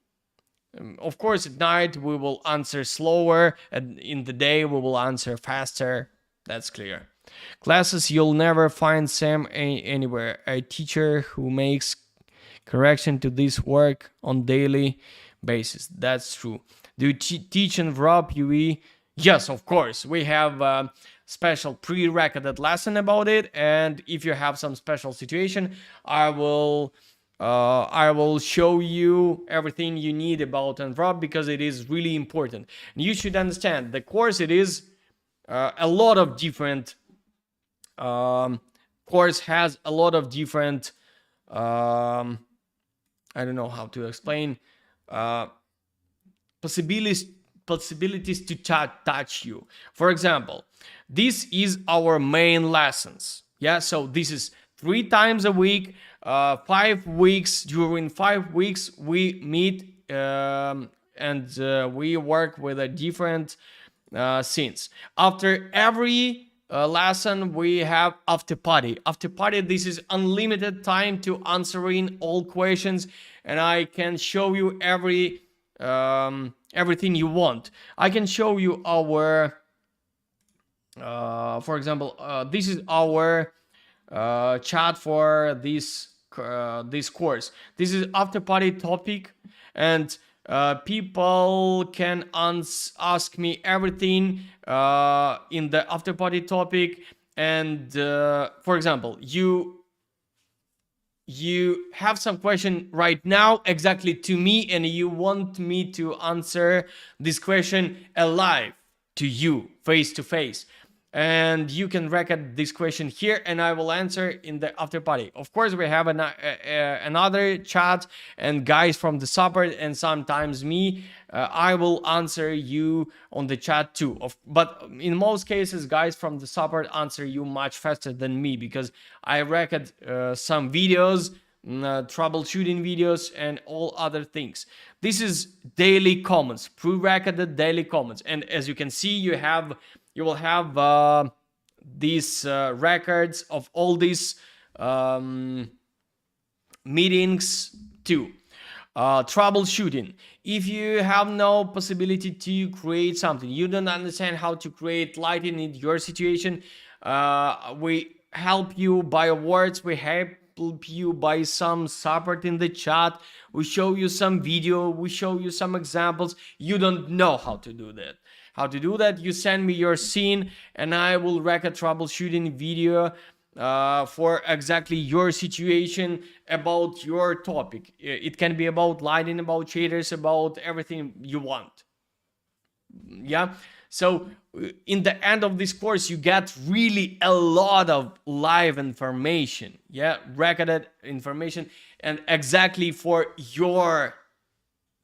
Of course, at night we will answer slower, and in the day we will answer faster. That's clear. Classes you'll never find Sam anywhere. A teacher who makes correction to this work on daily basis. That's true. Do you teach in Rob UE? Yes, of course. We have a special pre-recorded lesson about it, and if you have some special situation, I will show you everything you need about Enrob, because it is really important. And you should understand the course. It is a lot of different course has a lot of different I don't know how to explain possibilities to touch you. For example, this is our main lessons. Yeah, so this is 3 times a week, 5 weeks. During 5 weeks we meet and we work with a different scenes. After every lesson we have after party. This is unlimited time to answering all questions, and I can show you everything you want. I can show you our for example, this is our chat for this course. This is after party topic, and people can ask me everything in the after party topic. And for example, you have some question right now exactly to me, and you want me to answer this question alive to you, face to face. And you can record this question here, and I will answer in the after party. Of course, we have another chat and guys from the support, and sometimes me. I will answer you on the chat too. But in most cases, guys from the support answer you much faster than me, because I record some videos, troubleshooting videos, and all other things. This is daily comments, pre-recorded daily comments, and as you can see, you will have these records of all these meetings too. Troubleshooting. If you have no possibility to create something, you don't understand how to create lighting in your situation, we help you by words, we help you by some support in the chat, we show you some video, we show you some examples. You don't know how to do that. You send me your scene, and I will record troubleshooting video for exactly your situation, about your topic. It can be about lighting, about shaders, about everything you want. Yeah, so in the end of this course you get really a lot of live information, yeah, recorded information, and exactly for your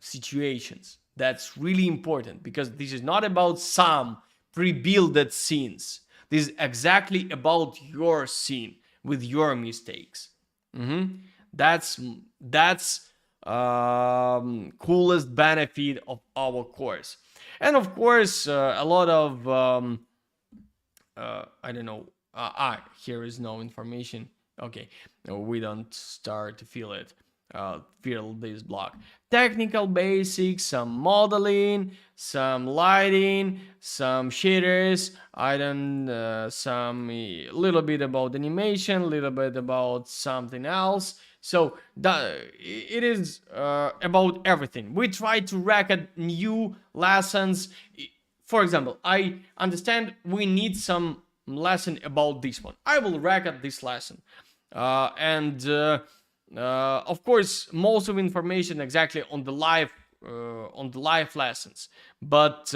situations. That's really important, because this is not about some pre-built scenes. This is exactly about your scene with your mistakes. That's coolest benefit of our course. And of course, a lot of I don't know. Here is no information. Okay, no, we don't start to feel it. Fill this block. Technical basics, some modeling, some lighting, some shaders. Some little bit about animation, little bit about something else. So it is about everything. We try to record new lessons. For example, I understand we need some lesson about this one. I will record this lesson, and of course, most of information exactly on the live lessons. But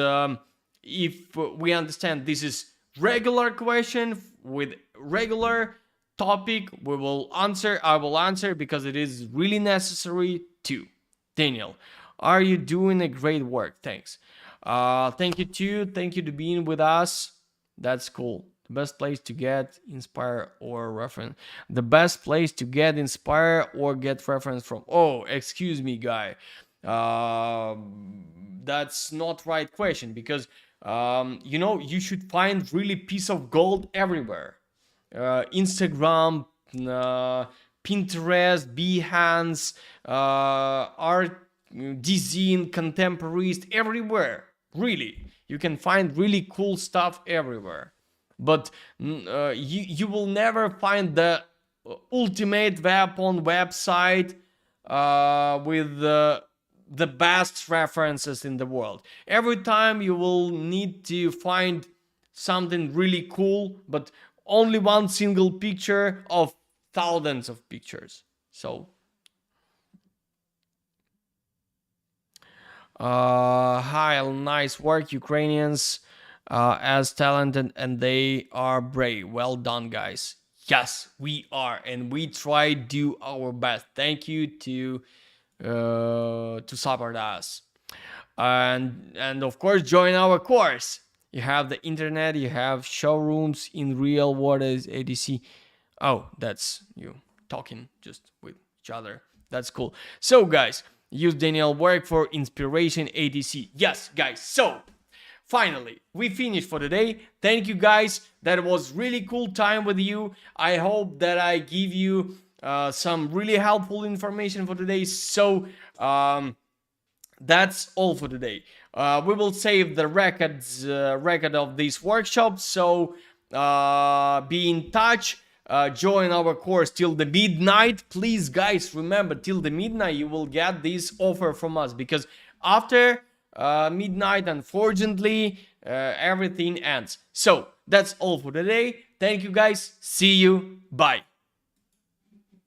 if we understand this is regular question with regular topic, I will answer, because it is really necessary too. Daniel, are you doing a great work? Thanks. Thank you too. Thank you to being with us. That's cool. The best place to get inspire or reference. The best place to get inspire or get reference from. Oh, excuse me, guy. That's not right question, because you should find really piece of gold everywhere. Instagram, Pinterest, Behance, design, contemporaries, everywhere. Really, you can find really cool stuff everywhere. But you will never find the ultimate weapon website with the best references in the world. Every time you will need to find something really cool, but only one single picture of thousands of pictures. So hi, nice work, Ukrainians, as talented and they are brave. Well done, guys. Yes, we are, and we try do our best. Thank you to support us, and of course join our course. You have the internet, you have showrooms in real world as ADC. Oh, that's you talking just with each other. That's cool. So guys, use Daniel work for inspiration ADC. Yes, guys. So finally, we finished for today. Thank you, guys. That was really cool time with you. I hope that I give you some really helpful information for today. So that's all for today. We will save the record of this workshop. So be in touch. Join our course till the midnight. Please, guys, remember, till the midnight you will get this offer from us, because after midnight, unfortunately, everything ends. So that's all for today. Thank you, guys. See you. Bye.